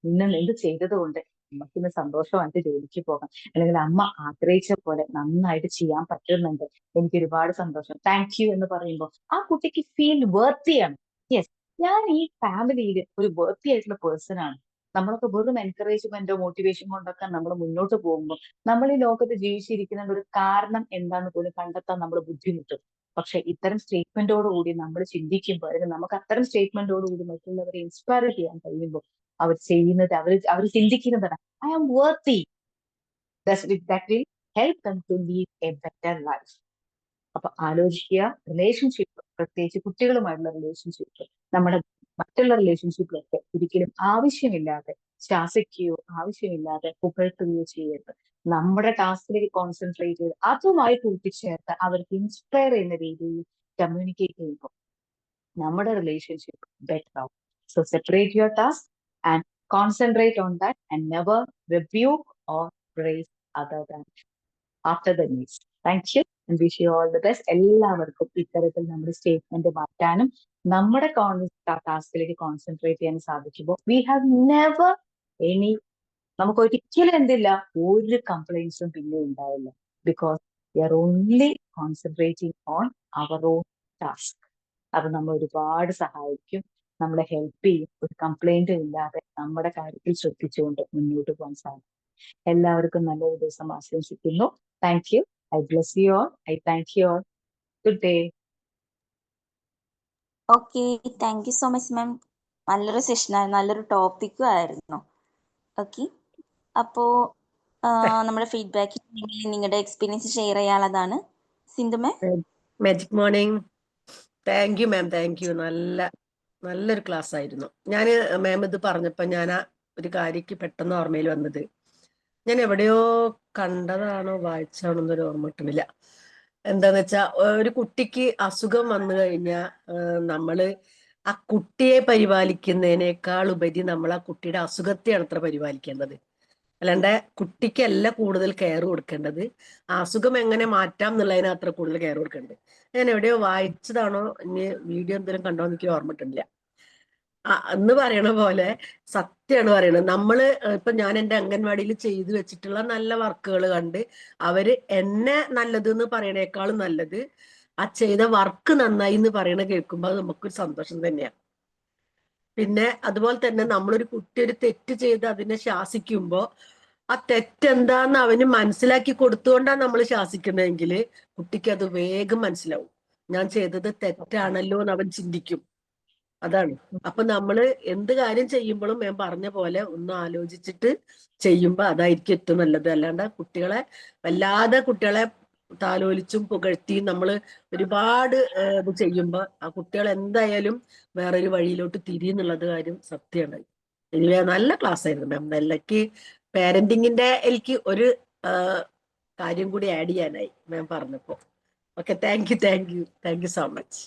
ഇന്ന് എന്ത് ചെയ്തത് കൊണ്ട് നമുക്കിന്ന് സന്തോഷമായിട്ട് ജോലിക്ക് പോകാം, അല്ലെങ്കിൽ അമ്മ ആഗ്രഹിച്ച പോലെ നന്നായിട്ട് ചെയ്യാൻ പറ്റുന്നുണ്ട്, എനിക്ക് ഒരുപാട് സന്തോഷം, താങ്ക് യു എന്ന് പറയുമ്പോൾ ആ കുട്ടിക്ക് ഫീൽ വർത്തിയാണ്. യെസ്, ഞാൻ ഈ ഫാമിലിയിൽ ഒരു വർത്തി ആയിട്ടുള്ള പേഴ്സൺ ആണ്. നമ്മളൊക്കെ വെറും എൻകറേജ്മെന്റോ മോട്ടിവേഷൻ കൊണ്ടൊക്കെ നമ്മൾ മുന്നോട്ട് പോകുമ്പോൾ നമ്മൾ ഈ ലോകത്ത് ജീവിച്ചിരിക്കുന്ന ഒരു കാരണം എന്താന്ന് പോലും കണ്ടെത്താൻ നമ്മൾ ബുദ്ധിമുട്ടും. പക്ഷെ ഇത്തരം സ്റ്റേറ്റ്മെന്റോടുകൂടി നമ്മൾ ചിന്തിക്കുമ്പോൾ, അല്ലെങ്കിൽ നമുക്ക് അത്തരം സ്റ്റേറ്റ്മെന്റോടുകൂടി മറ്റുള്ളവരെ ഇൻസ്പയർ ചെയ്യാൻ കഴിയുമ്പോൾ അവർ ചെയ്യുന്നത്, അവർ ചിന്തിക്കുന്നത് I am worthy, that will help them to lead a better life. അപ്പൊ ആലോചിക്കുക, റിലേഷൻഷിപ്പ്, പ്രത്യേകിച്ച് കുട്ടികളുമായിട്ടുള്ള റിലേഷൻഷിപ്പ്, നമ്മുടെ മറ്റുള്ള റിലേഷൻഷിപ്പിലൊക്കെ ഒരിക്കലും ആവശ്യമില്ലാതെ ശാസിക്കുകയോ ആവശ്യമില്ലാതെ പുകഴ്ത്തുകയോ ചെയ്യരുത്. നമ്മുടെ ടാസ്കിലേക്ക് കോൺസെൻട്രേറ്റ് ചെയ്ത് അതുമായി കൂട്ടിച്ചേർത്ത് അവർക്ക് ഇൻസ്പയർ ചെയ്യുന്ന രീതിയിൽ കമ്മ്യൂണിക്കേറ്റ് ചെയ്യുമ്പോൾ നമ്മുടെ റിലേഷൻഷിപ്പ് ബെറ്റർ ആവും. So separate your task and concentrate on that and never rebuke or praise other than after the needs. Thank you and wish you all the best. എല്ലാവർക്കും ഇത്തരത്തിൽ നമ്മുടെ സ്റ്റേറ്റ്മെന്റ് മാറ്റാനും നമ്മുടെ ടാസ്കിലേക്ക് കോൺസെൻട്രേറ്റ് ചെയ്യാൻ സാധിക്കുമ്പോൾ വി ഹാവ് നെവർ എനി, നമുക്ക് ഒരിക്കലും എന്തില്ല, ഒരു കംപ്ലൈൻസും പിന്നെ ഉണ്ടാവില്ല. Because we are only concentrating on our own task. അത് നമ്മൾ ഒരുപാട് സഹായിക്കും, നമ്മളെ ഹെൽപ്പ് ചെയ്യും. ഒരു കംപ്ലൈന്റും ഇല്ലാതെ നമ്മുടെ കാര്യത്തിൽ ശ്രദ്ധിച്ചുകൊണ്ട് മുന്നോട്ട് പോകാൻ സാധിക്കും. എല്ലാവർക്കും നല്ലൊരു ദിവസം ആശംസിക്കുന്നു. Thank you. I bless you all. I thank you all. Good day. Okay, thank you so much മാം. നല്ലൊരു സെഷനായിരുന്നു, നല്ലൊരു ടോപ്പിക്കും ആയിരുന്നു. ഓക്കെ, അപ്പോൾ നമ്മുടെ ഫീഡ്ബാക്ക് നിങ്ങളുടെ എക്സ്പീരിയൻസ് ഷെയർ ചെയ്യാനുള്ളതാണ്. Sindhu ma'am. Magic morning. Thank you ma'am, thank you. നല്ലൊരു ക്ലാസ് ആയിരുന്നു. ഞാൻ മാം ഇത് പറഞ്ഞപ്പോൾ ഞാൻ ഒരു കാര്യക്ക് പെട്ടെന്ന് ഓർമ്മയിൽ വന്നത്, ഞാൻ എവിടെയോ കണ്ടതാണോ വായിച്ചാണോ എന്നൊരു ഓർമ്മ കിട്ടുന്നില്ല. എന്താന്ന് വെച്ചാ, ഒരു കുട്ടിക്ക് അസുഖം വന്നു കഴിഞ്ഞാൽ നമ്മള് ആ കുട്ടിയെ പരിപാലിക്കുന്നതിനേക്കാൾ ഉപരി നമ്മൾ ആ കുട്ടിയുടെ അസുഖത്തെയാണ് അത്ര പരിപാലിക്കേണ്ടത്. അല്ലാണ്ട് കുട്ടിക്കല്ല കൂടുതൽ കെയർ കൊടുക്കേണ്ടത്, ആ അസുഖം എങ്ങനെ മാറ്റാം എന്നുള്ളതിന് അത്ര കൂടുതൽ കെയർ കൊടുക്കേണ്ടത്. ഞാൻ എവിടെയോ വായിച്ചതാണോ ഇനി വീഡിയോ എന്തെങ്കിലും കണ്ടോ എന്ന് എനിക്ക് ഓർമ്മ കിട്ടുന്നില്ല. എന്ന് പറയണ പോലെ സത്യമാണ് പറയണത്. നമ്മള് ഇപ്പൊ ഞാൻ എൻ്റെ അംഗൻവാടിയിൽ ചെയ്തു വെച്ചിട്ടുള്ള നല്ല വർക്കുകൾ കണ്ട് അവര് എന്നെ നല്ലത് എന്ന് പറയണേക്കാളും നല്ലത് ആ ചെയ്ത വർക്ക് നന്നായി എന്ന് പറയണ കേൾക്കുമ്പോൾ അത് നമുക്കൊരു സന്തോഷം തന്നെയാണ്. പിന്നെ അതുപോലെ തന്നെ നമ്മളൊരു കുട്ടി ഒരു തെറ്റ് ചെയ്ത് അതിനെ ശാസിക്കുമ്പോൾ ആ തെറ്റെന്താന്ന് അവന് മനസ്സിലാക്കി കൊടുത്തുകൊണ്ടാണ് നമ്മൾ ശാസിക്കുന്നതെങ്കിൽ കുട്ടിക്ക് അത് വേഗം മനസ്സിലാവും. ഞാൻ ചെയ്തത് തെറ്റാണല്ലോ എന്ന് അവൻ ചിന്തിക്കും. അതാണ്. അപ്പൊ നമ്മള് എന്ത് കാര്യം ചെയ്യുമ്പോഴും ഞാൻ പറഞ്ഞ പോലെ ഒന്ന് ആലോചിച്ചിട്ട് ചെയ്യുമ്പോ അതായിരിക്കും ഏറ്റവും നല്ലത്. അല്ലാണ്ട് കുട്ടികളെ കുട്ടികളെ താലോലിച്ചും പുകഴ്ത്തിയും നമ്മള് ഒരുപാട് ഇത് ചെയ്യുമ്പോ ആ കുട്ടികൾ എന്തായാലും വേറൊരു വഴിയിലോട്ട് തിരിയുന്നുള്ളത് കാര്യം സത്യമാണ്. എനിവേ നല്ല ക്ലാസ് ആയിരുന്നു മാം. നെല്ലയ്ക്ക് പാരന്റിങ്ങിന്റെ എനിക്ക് ഒരു കാര്യം കൂടി ആഡ് ചെയ്യാനായി മാം പറഞ്ഞപ്പോ. Okay, thank you so much.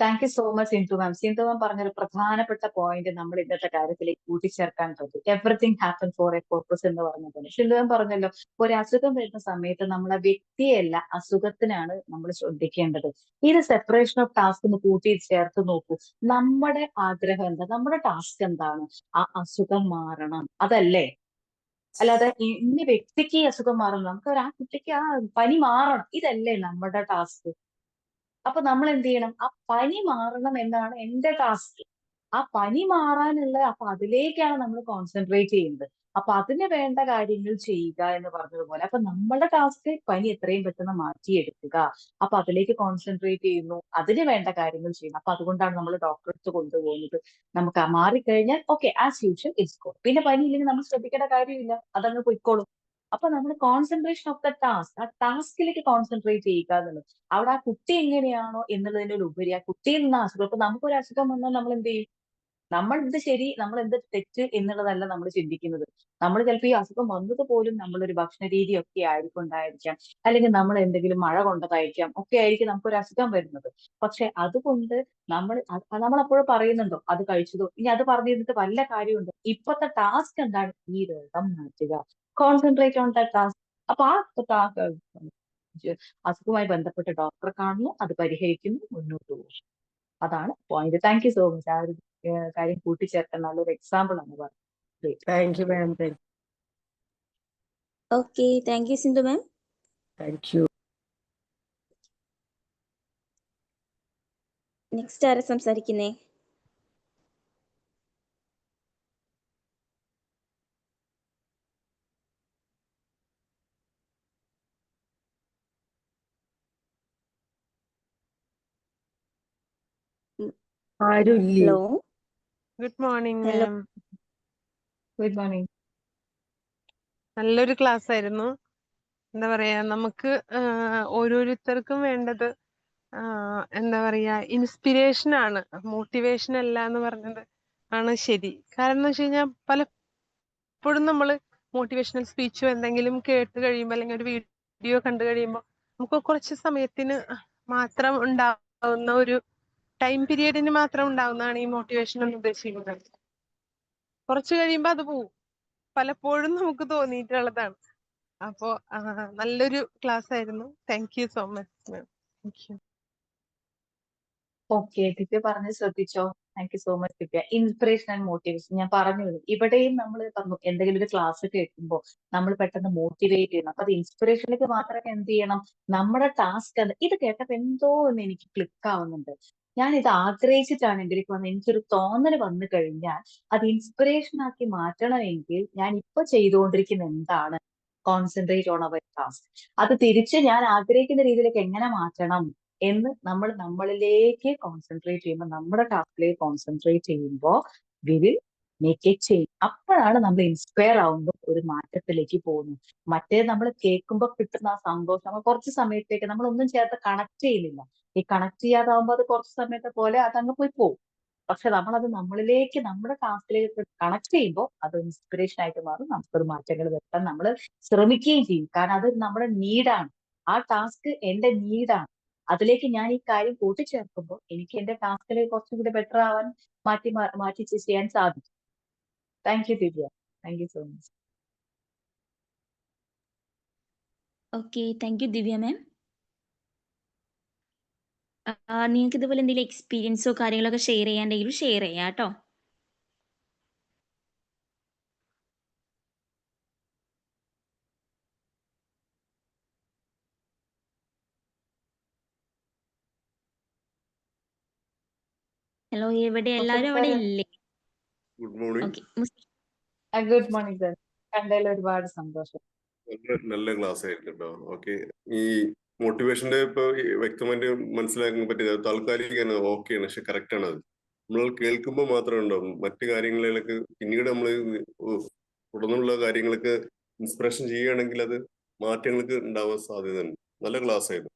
Thank you so much Sindhu ma'am. Sindhu ma'am പറഞ്ഞൊരു പ്രധാനപ്പെട്ട പോയിന്റ് നമ്മൾ ഇന്നത്തെ കാര്യത്തിലേക്ക് കൂട്ടിച്ചേർക്കാൻ പറ്റും. Everything happen for a purpose എന്ന് പറഞ്ഞത് സിന്ധു മാം പറഞ്ഞല്ലോ, ഒരു അസുഖം വരുന്ന സമയത്ത് നമ്മൾ ആ വ്യക്തിയല്ല അസുഖത്തിനാണ് നമ്മൾ ശ്രദ്ധിക്കേണ്ടത്. ഇത് സെപ്പറേഷൻ ഓഫ് ടാസ്ക് ഒന്ന് കൂട്ടി ചേർത്ത് നോക്കൂ. നമ്മുടെ ആഗ്രഹം എന്താ, നമ്മുടെ ടാസ്ക് എന്താണ്? ആ അസുഖം മാറണം, അതല്ലേ? അല്ലാതെ ഇന്ന വ്യക്തിക്ക് ഈ അസുഖം മാറണം, നമുക്ക് ആ കുട്ടിക്ക് ആ പനി മാറണം, ഇതല്ലേ നമ്മുടെ ടാസ്ക്? അപ്പൊ നമ്മൾ എന്ത് ചെയ്യണം? ആ പനി മാറണം എന്നാണ് എന്റെ ടാസ്ക്. ആ പനി മാറാനുള്ള, അപ്പൊ അതിലേക്കാണ് നമ്മൾ കോൺസെൻട്രേറ്റ് ചെയ്യുന്നത്. അപ്പൊ അതിന് വേണ്ട കാര്യങ്ങൾ ചെയ്യുക എന്ന് പറഞ്ഞതുപോലെ, അപ്പൊ നമ്മുടെ ടാസ്ക് പനി എത്രയും പെട്ടെന്ന് മാറ്റിയെടുക്കുക. അപ്പൊ അതിലേക്ക് കോൺസെൻട്രേറ്റ് ചെയ്യുന്നു, അതിന് വേണ്ട കാര്യങ്ങൾ ചെയ്യുന്നു. അപ്പൊ അതുകൊണ്ടാണ് നമ്മൾ ഡോക്ടറെ അടുത്ത് കൊണ്ടുപോകുന്നത്. നമുക്ക് മാറിക്കഴിഞ്ഞാൽ okay, as usual it's go. പിന്നെ പനി ഇല്ലെങ്കിൽ നമ്മൾ ശ്രദ്ധിക്കേണ്ട കാര്യമില്ല, അതങ്ങ് പൊയ്ക്കോളും. അപ്പൊ നമ്മൾ കോൺസെൻട്രേഷൻ ഓഫ് ദ ടാസ്ക്, ആ ടാസ്കിലേക്ക് കോൺസെൻട്രേറ്റ് ചെയ്യുക എന്നുള്ളത്. അവിടെ ആ കുട്ടി എങ്ങനെയാണോ എന്നതിൻ്റെ ഉപരി ആ കുട്ടിയിൽ നിന്ന് അസുഖം. ഇപ്പൊ നമുക്കൊരു അസുഖം വന്നാൽ നമ്മൾ എന്ത് ചെയ്യും? നമ്മൾ എന്ത് ശരി, നമ്മൾ എന്ത് തെറ്റ് എന്നുള്ളതല്ല നമ്മൾ ചിന്തിക്കുന്നത്. നമ്മൾ ചിലപ്പോൾ ഈ അസുഖം വന്നത് പോലും നമ്മളൊരു ഭക്ഷണ രീതി ഒക്കെ ആയിരിക്കൊണ്ടായിരിക്കാം, അല്ലെങ്കിൽ നമ്മൾ എന്തെങ്കിലും മഴ കൊണ്ടതായിരിക്കാം, ഒക്കെ ആയിരിക്കും നമുക്കൊരു അസുഖം വരുന്നത്. പക്ഷെ അതുകൊണ്ട് നമ്മൾ അപ്പോഴും പറയുന്നുണ്ടോ അത് കഴിച്ചതോ, ഇനി അത് പറഞ്ഞിരുന്നിട്ട് വല്ല കാര്യമുണ്ടോ? ഇപ്പോഴത്തെ ടാസ്ക് എന്താണ്? ഈ രോഗം മാറ്റുക, കോൺസെൻട്രേറ്റ് ഓൺ ദ ടാസ്ക്. അപ്പൊ ആ അസുഖവുമായി ബന്ധപ്പെട്ട് ഡോക്ടറെ കാണുന്നു, അത് പരിഹരിക്കുന്നു, മുന്നോട്ട് പോകും. അതാണ് point. Thank you so much. ആ ഒരു കാര്യം കൂട്ടിച്ചേർക്കാൻ നല്ലൊരു എക്സാമ്പിൾ ആണ് പറഞ്ഞത്. Thank you ma'am. Okay, thank you Sindhu ma'am. Thank you. Next ആരാ സംസാരിക്കുന്നേ? ആരും ഇല്ലേ? Hello. Good morning hello. Ma'am. Good morning. നല്ലൊരു ക്ലാസ് ആയിരുന്നു. എന്താ പറയാ, നമുക്ക് ഓരോരുത്തർക്കും വേണ്ടത് എന്താ പറയാ, ഇൻസ്പിരേഷൻ ആണ്, മോട്ടിവേഷൻ അല്ല എന്ന് പറഞ്ഞത് ആണ് ശരി. കാരണം എന്ന് വെച്ച് കഴിഞ്ഞാൽ പലപ്പോഴും നമ്മൾ മോട്ടിവേഷണൽ സ്പീച്ചോ എന്തെങ്കിലും കേട്ട് കഴിയുമ്പോൾ, അല്ലെങ്കിൽ ഒരു വീഡിയോ കണ്ടു കഴിയുമ്പോൾ നമുക്ക് കുറച്ച് സമയത്തിന് മാത്രം ഉണ്ടാവുന്ന ഒരു ടൈം പീരീഡിന് മാത്രം ഉണ്ടാവുന്നതാണ് ഈ മോട്ടിവേഷൻ എന്ന് ഉദ്ദേശിക്കുന്നത്. കുറച്ച് കഴിയുമ്പോൾ അത് പോവും. പലപ്പോഴും നമുക്ക് തോന്നിയിട്ടുള്ളതാണ്. അപ്പോ നല്ലൊരു ക്ലാസ് ആയിരുന്നു. Thank you so much ma'am. Thank you. Okay, Divya പറഞ്ഞ് ശ്രദ്ധിച്ചോ? Thank you so much Divya. Inspiration and motivation ഞാൻ പറഞ്ഞു. ഇവിടെയും നമ്മൾ പറഞ്ഞു, എന്തെങ്കിലും ഒരു ക്ലാസ് കേൾക്കുമ്പോൾ നമ്മൾ പെട്ടെന്ന് മോട്ടിവേറ്റ് ചെയ്യണം. അപ്പൊ അത് ഇൻസ്പിറേഷനിലേക്ക് മാത്രമേ എന്ത് ചെയ്യണം? നമ്മുടെ ടാസ്ക് ഇത് കേട്ടപ്പോ എന്തോ ഒന്ന് എനിക്ക് ക്ലിക്ക് ആവുന്നുണ്ട്, ഞാൻ ഇത് ആഗ്രഹിച്ചിട്ടാണ് ഇതിലേക്ക് വന്നത്, എനിക്കൊരു തോന്നൽ വന്നു കഴിഞ്ഞാൽ അത് ഇൻസ്പിറേഷൻ ആക്കി മാറ്റണമെങ്കിൽ ഞാൻ ഇപ്പൊ ചെയ്തുകൊണ്ടിരിക്കുന്ന എന്താണ്? Concentrate on our task. അത് തിരിച്ച് ഞാൻ ആഗ്രഹിക്കുന്ന രീതിയിലേക്ക് എങ്ങനെ മാറ്റണം എന്ന് നമ്മൾ നമ്മളിലേക്ക് കോൺസെൻട്രേറ്റ് ചെയ്യുമ്പോൾ, നമ്മുടെ ടാസ്കിലേക്ക് കോൺസെൻട്രേറ്റ് ചെയ്യുമ്പോൾ we will make A change. അപ്പോഴാണ് നമ്മൾ ഇൻസ്പയർ ആവുമ്പോൾ ഒരു മാറ്റത്തിലേക്ക് പോകുന്നത്. മറ്റേ നമ്മൾ കേൾക്കുമ്പോൾ കിട്ടുന്ന ആ സന്തോഷം നമ്മൾ കുറച്ച് സമയത്തേക്ക് നമ്മളൊന്നും ചേർത്ത് കണക്ട് ചെയ്യുന്നില്ല. ഈ കണക്ട് ചെയ്യാതാവുമ്പോൾ അത് കുറച്ച് സമയത്തെ പോലെ അതങ്ങ് പോയി പോകും. പക്ഷെ നമ്മളത് നമ്മളിലേക്ക്, നമ്മുടെ ടാസ്കിലേക്ക് കണക്ട് ചെയ്യുമ്പോൾ അത് ഇൻസ്പിറേഷൻ ആയിട്ട് മാറും. നമുക്കൊരു മാറ്റങ്ങൾ വരുത്താൻ നമ്മൾ ശ്രമിക്കുകയും ചെയ്യും. കാരണം അത് നമ്മുടെ നീഡാണ്. ആ ടാസ്ക് എന്റെ നീഡാണ്. അതിലേക്ക് ഞാൻ ഈ കാര്യം കൂട്ടിച്ചേർക്കുമ്പോൾ എനിക്ക് എന്റെ ടാസ്കിലേക്ക് കുറച്ചും കൂടി ബെറ്റർ ആവാൻ മാറ്റി ചെയ്യാൻ സാധിക്കും. Thank you Divya. Thank you so much. Okay, thank you Divya ma'am. നിങ്ങൾക്ക് ഇതുപോലെ എന്തെങ്കിലും എക്സ്പീരിയൻസോ കാര്യങ്ങളൊക്കെ ഷെയർ ചെയ്യാണ്ടെങ്കിലും ഷെയർ ചെയ്യാം കേട്ടോ. ഹലോ, എവിടെ എല്ലാവരും അവിടെ ഇല്ലേ? Good morning. Okay, good morning sir. കണ്ടതിൽ ഒരുപാട് സന്തോഷം. നല്ല ക്ലാസ് ആയിരുന്നു കേട്ടോ. ഓക്കെ, ഈ മോട്ടിവേഷന്റെ ഇപ്പൊ വ്യക്തമായിട്ട് മനസ്സിലാക്കാൻ പറ്റിയത് താൽക്കാലിക ഓക്കെയാണ്, പക്ഷെ കറക്റ്റ് ആണ്. അത് നമ്മൾ കേൾക്കുമ്പോൾ മാത്രമേ ഉണ്ടാവും. മറ്റു കാര്യങ്ങളിലേക്ക് പിന്നീട് നമ്മൾ തുടർന്നുള്ള കാര്യങ്ങൾക്ക് ഇൻസ്പിറേഷൻ ചെയ്യുകയാണെങ്കിൽ അത് മാറ്റങ്ങൾക്ക് ഉണ്ടാവാൻ സാധ്യതയുണ്ട്. നല്ല ക്ലാസ് ആയിരുന്നു.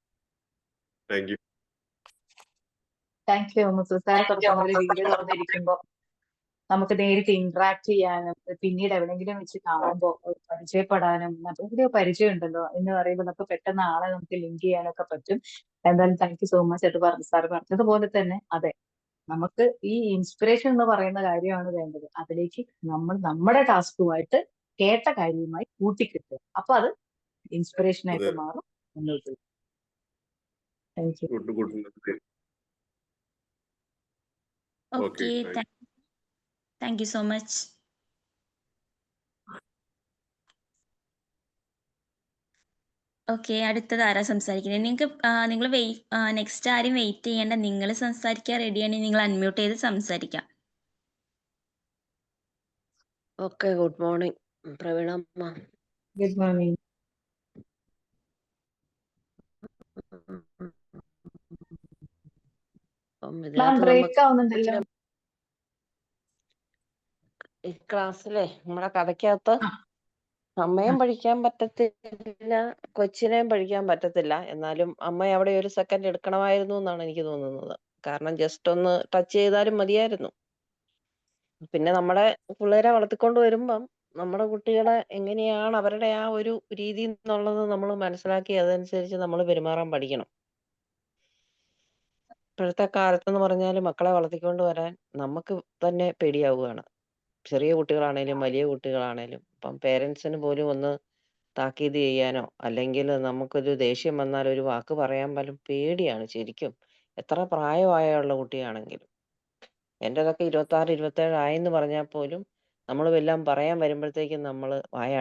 Thank U. Thank you Muthu sir. കുറച്ചും കൂടി വീഡിയോ തുറന്നിരിക്കുമ്പോൾ നമുക്ക് നേരിട്ട് ഇന്ററാക്ട് ചെയ്യാനും പിന്നീട് എവിടെയെങ്കിലും വെച്ച് കാണുമ്പോൾ പരിചയപ്പെടാനും ഒരു പരിചയം ഉണ്ടല്ലോ എന്ന് പറയുമ്പോൾ നമുക്ക് പെട്ടെന്ന് ആളെ നമുക്ക് ലിങ്ക് ചെയ്യാനൊക്കെ പറ്റും. എന്തായാലും താങ്ക് യു സോ മച്ച്. അത് പറഞ്ഞു സാർ പറഞ്ഞതുപോലെ തന്നെ അതെ, നമുക്ക് ഈ ഇൻസ്പിറേഷൻ എന്ന് പറയുന്ന കാര്യമാണ് വേണ്ടത്. അതിലേക്ക് നമ്മൾ നമ്മുടെ ടാസ്കുമായിട്ട് കേട്ട കാര്യവുമായി കൂട്ടിക്കിട്ടുക. അപ്പൊ അത് ഇൻസ്പിറേഷൻ ആയിട്ട് മാറും. മുന്നോട്ട്. Thank you. Okay, thank you so much. Okay, അടുത്തത് ആരാ സംസാരിക്കുന്നത്? നിങ്ങൾക്ക് നിങ്ങൾ നെക്സ്റ്റ് ആരും വെയിറ്റ് ചെയ്യേണ്ട. നിങ്ങൾ സംസാരിക്കാൻ റെഡിയാണെങ്കിൽ നിങ്ങൾ അൺമ്യൂട്ട് ചെയ്ത് സംസാരിക്കാം. ഓക്കെ, ഗുഡ് മോർണിംഗ് പ്രവീണ അമ്മ. Good morning. ബ്രേക്ക് ആവുന്നുണ്ടല്ലോ ഈ ക്ലാസ്സിലെ നമ്മുടെ കഥയ്ക്കകത്ത്. അമ്മയും പഠിക്കാൻ പറ്റത്തില്ല, കൊച്ചിനെയും പഠിക്കാൻ പറ്റത്തില്ല. എന്നാലും അമ്മ അവിടെ ഒരു സെക്കൻഡ് എടുക്കണമായിരുന്നു എന്നാണ് എനിക്ക് തോന്നുന്നത്. കാരണം ജസ്റ്റ് ഒന്ന് ടച്ച് ചെയ്താലും മതിയായിരുന്നു. പിന്നെ നമ്മുടെ പിള്ളേരെ വളർത്തിക്കൊണ്ട് വരുമ്പം നമ്മുടെ കുട്ടികളെ എങ്ങനെയാണ് അവരുടെ ആ ഒരു രീതി എന്നുള്ളത് നമ്മൾ മനസ്സിലാക്കി അതനുസരിച്ച് നമ്മൾ പെരുമാറാൻ പഠിക്കണം. ഇപ്പോഴത്തെ കാലത്തെന്ന് പറഞ്ഞാൽ മക്കളെ വളർത്തിക്കൊണ്ട് വരാൻ നമുക്ക് തന്നെ പേടിയാവുകയാണ്. ചെറിയ കുട്ടികളാണേലും വലിയ കുട്ടികളാണേലും. ഇപ്പം പേരൻസിന് പോലും ഒന്ന് താക്കീത് ചെയ്യാനോ അല്ലെങ്കിൽ നമുക്കൊരു ദേഷ്യം വന്നാൽ ഒരു വാക്ക് പറയാൻ പോലും പേടിയാണ് ശരിക്കും, എത്ര പ്രായമായുള്ള കുട്ടിയാണെങ്കിലും. എൻ്റെതൊക്കെ 26, 27 ആയെന്ന് പറഞ്ഞാൽ പോലും നമ്മൾ വല്ലതും പറയാൻ വരുമ്പോഴത്തേക്കും നമ്മൾ വായ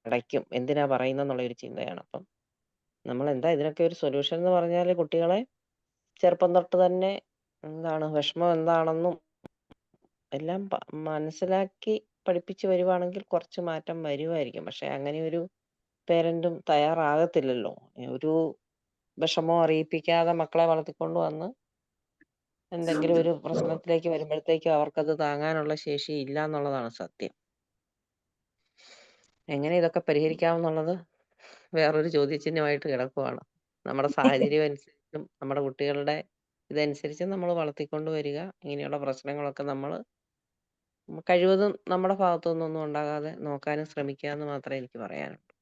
അടയ്ക്കും. എന്തിനാ പറയുന്നെന്നുള്ള ഒരു ചിന്തയാണ്. അപ്പം നമ്മൾ എന്താ ഇതിനൊക്കെ ഒരു സൊല്യൂഷൻ എന്ന് പറഞ്ഞാൽ കുട്ടികളെ ചെറുപ്പം തൊട്ട് തന്നെ എന്താണ് വിഷമം എന്താണെന്നും എല്ലാം മനസ്സിലാക്കി പഠിപ്പിച്ച് വരുവാണെങ്കിൽ കുറച്ച് മാറ്റം വരുമായിരിക്കും. പക്ഷെ അങ്ങനെ ഒരു പേരന്റും തയ്യാറാകത്തില്ലല്ലോ. ഒരു വിഷമം അറിയിപ്പിക്കാതെ മക്കളെ വളർത്തിക്കൊണ്ട് വന്ന് എന്തെങ്കിലും ഒരു പ്രശ്നത്തിലേക്ക് വരുമ്പോഴത്തേക്കും അവർക്കത് താങ്ങാനുള്ള ശേഷി ഇല്ല എന്നുള്ളതാണ് സത്യം. എങ്ങനെ ഇതൊക്കെ പരിഹരിക്കാമെന്നുള്ളത് വേറൊരു ചോദ്യചിഹ്നമായിട്ട് കിടക്കുവാണ്. നമ്മുടെ സാഹചര്യം അനുസരിച്ചും നമ്മുടെ കുട്ടികളുടെ ഇതനുസരിച്ച് നമ്മൾ വളർത്തിക്കൊണ്ട് വരിക. ഇങ്ങനെയുള്ള പ്രശ്നങ്ങളൊക്കെ നമ്മൾ കഴിവതും നമ്മുടെ ഭാഗത്തു നിന്നൊന്നും ഉണ്ടാകാതെ നോക്കാനും ശ്രമിക്കുക എന്ന് മാത്രമേ എനിക്ക് പറയാനുള്ളൂ.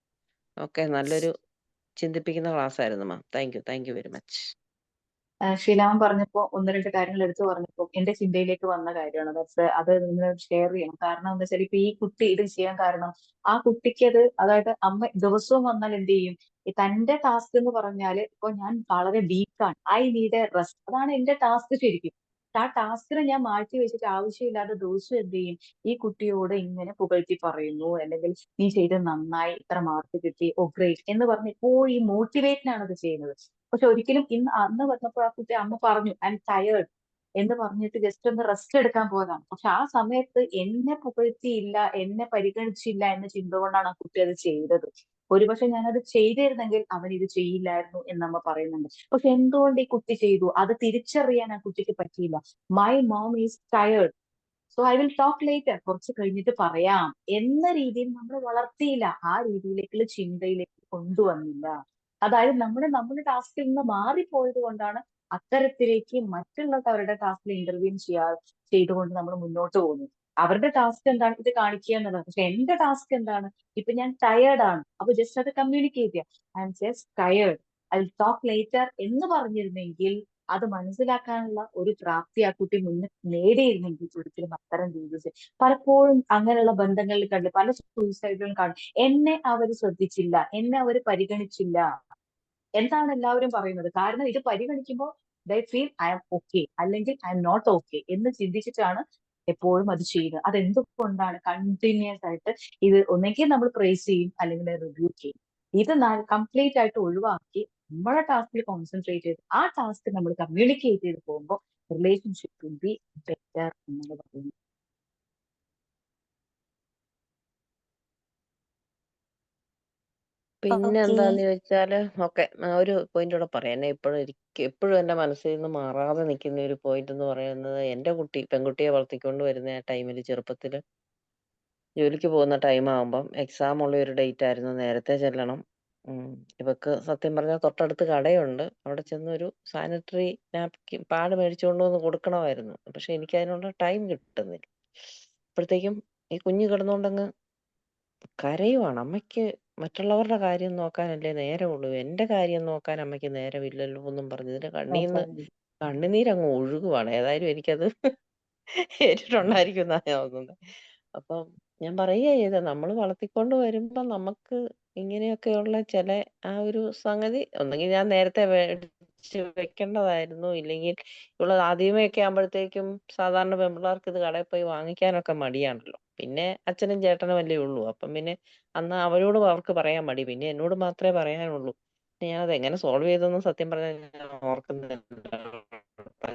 ഓക്കെ, നല്ലൊരു ചിന്തിപ്പിക്കുന്ന ക്ലാസ് ആയിരുന്നു ma'am. Thank you very much. ഷീലാമൻ പറഞ്ഞപ്പോ ഒന്ന് രണ്ട് കാര്യങ്ങൾ എടുത്തു പറഞ്ഞപ്പോ എന്റെ ചിന്തയിലേക്ക് വന്ന കാര്യമാണ്. അത് നിങ്ങൾ ഷെയർ ചെയ്യണം. കാരണം എന്താ വെച്ചാൽ ഇപ്പൊ ഈ കുട്ടി ഇത് ചെയ്യാൻ കാരണം ആ കുട്ടിക്ക് അതായത് അമ്മ ദിവസവും വന്നാൽ എന്ത് ചെയ്യും, തന്റെ ടാസ്ക് എന്ന് പറഞ്ഞാല് ഇപ്പൊ ഞാൻ വളരെ വീക്കാണ്, ഐ നീഡ് എ റെസ്റ്റ്, അതാണ് എന്റെ ടാസ്ക് ശരിക്കും. ആ ടാസ്കിനെ ഞാൻ മാറ്റി വെച്ചിട്ട് ആവശ്യമില്ലാതെ ദിവസം എന്ത് ചെയ്യും, ഈ കുട്ടിയോട് ഇങ്ങനെ പുകഴ്ത്തി പറയുന്നു, അല്ലെങ്കിൽ നീ ചെയ്ത് നന്നായി, ഇത്ര മാർക്ക് കിട്ടി, ഓ ഗ്രേറ്റ് എന്ന് പറഞ്ഞ് എപ്പോഴും ഈ മോട്ടിവേറ്റിനാണ് അത് ചെയ്യുന്നത്. പക്ഷെ ഒരിക്കലും അന്ന് വന്നപ്പോൾ ആ കുട്ടി അമ്മ പറഞ്ഞു ഐ എം ടയേർഡ് എന്ന് പറഞ്ഞിട്ട് ജസ്റ്റ് ഒന്ന് റെസ്റ്റ് എടുക്കാൻ പോയതാണ്. പക്ഷെ ആ സമയത്ത് എന്നെ പുകഴ്ത്തിയില്ല, എന്നെ പരിഗണിച്ചില്ല എന്ന ചിന്ത കൊണ്ടാണ് ആ കുട്ടി അത് ചെയ്തത്. ഒരുപക്ഷെ ഞാനത് ചെയ്തിരുന്നെങ്കിൽ അവൻ ഇത് ചെയ്യില്ലായിരുന്നു എന്നമ്മ പറയുന്നുണ്ട്. പക്ഷെ എന്തുകൊണ്ട് ഈ കുട്ടി ചെയ്തു, അത് തിരിച്ചറിയാൻ ആ കുട്ടിക്ക് പറ്റിയില്ല. My mom is tired, so I will talk later, കുറച്ച് കഴിഞ്ഞിട്ട് പറയാം എന്ന രീതിയിൽ നമ്മൾ വളർത്തിയില്ല. ആ രീതിയിലേക്കുള്ള ചിന്തയിലേക്ക് കൊണ്ടുവന്നില്ല. അതായത് നമ്മുടെ ടാസ്കിൽ നിന്ന് മാറിപ്പോയത് കൊണ്ടാണ് അത്തരത്തിലേക്ക് മറ്റുള്ളവരുടെ ടാസ്കിൽ ഇന്റർവ്യൂ ചെയ്തുകൊണ്ട് നമ്മൾ മുന്നോട്ട് പോകുന്നത്. അവരുടെ ടാസ്ക് എന്താണ്, ഇത് കാണിക്കുക എന്നുള്ളത്. പക്ഷെ എന്റെ ടാസ്ക് എന്താണ്, ഇപ്പൊ ഞാൻ ടയേർഡ് ആണ്, അപ്പൊ ജസ്റ്റ് അത് കമ്മ്യൂണിക്കേറ്റ് ചെയ്യാം. I am just tired, I will talk later എന്ന് പറഞ്ഞിരുന്നെങ്കിൽ അത് മനസ്സിലാക്കാനുള്ള ഒരു പ്രാപ്തി ആ കുട്ടി മുന്നിൽ നേടിയിരുന്നെങ്കിൽ ഒരിക്കലും അത്തരം രീതിയിൽ പലപ്പോഴും അങ്ങനെയുള്ള ബന്ധങ്ങളിൽ കണ്ട് പല സൂയിസൈഡുകളും കാണും. എന്നെ അവർ ശ്രദ്ധിച്ചില്ല, എന്നെ അവർ പരിഗണിച്ചില്ല എന്താണ് എല്ലാവരും പറയുന്നത്. കാരണം ഇത് പരിഗണിക്കുമ്പോൾ they feel I am okay അല്ലെങ്കിൽ ഐ എം നോട്ട് ഓക്കെ എന്ന് ചിന്തിച്ചിട്ടാണ് എപ്പോഴും അത് ചെയ്യുന്നത്. അതെന്തുകൊണ്ടാണ് കണ്ടിന്യൂസ് ആയിട്ട് ഇത് ഒന്നെങ്കിൽ നമ്മൾ പ്രൈസ് ചെയ്യും അല്ലെങ്കിൽ റിവ്യൂ ചെയ്യും. ഇത് കംപ്ലീറ്റ് ആയിട്ട് ഒഴിവാക്കി നമ്മുടെ ടാസ്കിൽ കോൺസെൻട്രേറ്റ് ചെയ്ത് ആ ടാസ്ക് നമ്മൾ കമ്മ്യൂണിക്കേറ്റ് ചെയ്ത് പോകുമ്പോൾ റിലേഷൻഷിപ്പ് വിൽ ബി ബെറ്റർ എന്നാണ് പറയുന്നത്. പിന്നെ ഓക്കെ എന്താന്ന് ചോദിച്ചാല് ഓക്കെ ഒരു പോയിന്റ് കൂടെ പറയാം. എന്നെ എപ്പോഴും എന്റെ മനസ്സിൽ നിന്ന് മാറാതെ നിൽക്കുന്ന ഒരു പോയിന്റ് എന്ന് പറയുന്നത്, എന്റെ പെൺകുട്ടിയെ വളർത്തിക്കൊണ്ട് വരുന്ന ആ ടൈമിൽ ചെറുപ്പത്തില് ജോലിക്ക് പോകുന്ന ടൈം ആകുമ്പം എക്സാം ഉള്ള ഒരു ഡേറ്റ് ആയിരുന്നു, നേരത്തെ ചെല്ലണം. ഇവക്ക് സത്യം പറഞ്ഞാൽ തൊട്ടടുത്ത് കടയുണ്ട്, അവിടെ ചെന്ന് ഒരു സാനിറ്ററി നാപ്കിൻ പാഡ് മേടിച്ചുകൊണ്ട് വന്ന് കൊടുക്കണമായിരുന്നു. പക്ഷെ എനിക്ക് അതിനുള്ള ടൈം കിട്ടുന്നില്ല. അപ്പോഴത്തേക്കും ഈ കുഞ്ഞ് കിടന്നുകൊണ്ടങ്ങ് കരയുവാണ്. അമ്മയ്ക്ക് മറ്റുള്ളവരുടെ കാര്യം നോക്കാനല്ലേ നേരമുള്ളൂ, എന്റെ കാര്യം നോക്കാൻ അമ്മയ്ക്ക് നേരമില്ലല്ലോ എന്നും പറഞ്ഞ് ഇതിന്റെ കണ്ണീന്ന് കണ്ണുനീരങ്ങ് ഒഴുകുവാണ്. ഏതായാലും എനിക്കത് ഏറ്റിട്ടുണ്ടായിരിക്കും എന്നാ ഞാൻ തോന്നുന്നത്. അപ്പം ഞാൻ പറയുക ചെയ്തത്, നമ്മൾ വളർത്തിക്കൊണ്ട് വരുമ്പോ നമുക്ക് ഇങ്ങനെയൊക്കെയുള്ള ചില ആ ഒരു സംഗതി ഒന്നെങ്കിൽ ഞാൻ നേരത്തെ മേടിച്ച് വെക്കേണ്ടതായിരുന്നു, ഇല്ലെങ്കിൽ ഇവള് ആദ്യമേ ഒക്കെ ആകുമ്പോഴത്തേക്കും സാധാരണ പെൺപിള്ളേർക്ക് ഇത് കടയിൽ പോയി വാങ്ങിക്കാനൊക്കെ മടിയാണല്ലോ. പിന്നെ അച്ഛനും ചേട്ടനും അല്ലേ ഉള്ളൂ. അപ്പം പിന്നെ അന്ന് അവരോട് അവർക്ക് പറയാൻ മടി, പിന്നെ എന്നോട് മാത്രമേ പറയാനുള്ളൂ. പിന്നെ ഞാനത് എങ്ങനെ സോൾവ് ചെയ്തെന്ന് സത്യം പറഞ്ഞാൽ ഞാൻ ഓർക്കുന്നില്ല.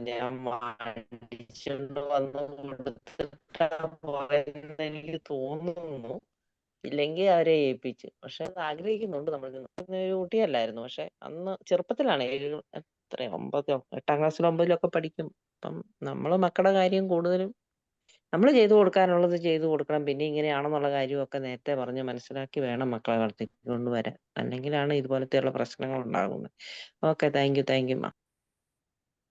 ഞാൻ വാങ്ങിച്ചോണ്ട് വന്ന് കൊടുത്തിട്ടാ പോയെന്ന് എനിക്ക് തോന്നുന്നു, ഇല്ലെങ്കിൽ അവരെ ഏൽപ്പിച്ച്. പക്ഷെ അത് ആഗ്രഹിക്കുന്നുണ്ട്. നമ്മൾ ഒരു കുട്ടിയല്ലായിരുന്നു, പക്ഷെ അന്ന് ചെറുപ്പത്തിലാണ്, എത്ര 8ാം ക്ലാസ്സിലോ 9ിലോ ഒക്കെ പഠിക്കും. അപ്പം നമ്മള് മക്കളുടെ കാര്യം കൂടുതലും നമ്മൾ ചെയ്തു കൊടുക്കാനുള്ളത് ചെയ്തു കൊടുക്കണം. പിന്നെ ഇങ്ങനെയാണെന്നുള്ള കാര്യമൊക്കെ നേരത്തെ പറഞ്ഞ് മനസ്സിലാക്കി വേണം മക്കളെ വളർത്തിക്കൊണ്ട് വരാൻ, അല്ലെങ്കിലാണ് ഇതുപോലത്തെയുള്ള പ്രശ്നങ്ങൾ ഉണ്ടാകുന്നത്. ഓക്കെ, താങ്ക് യു മാം.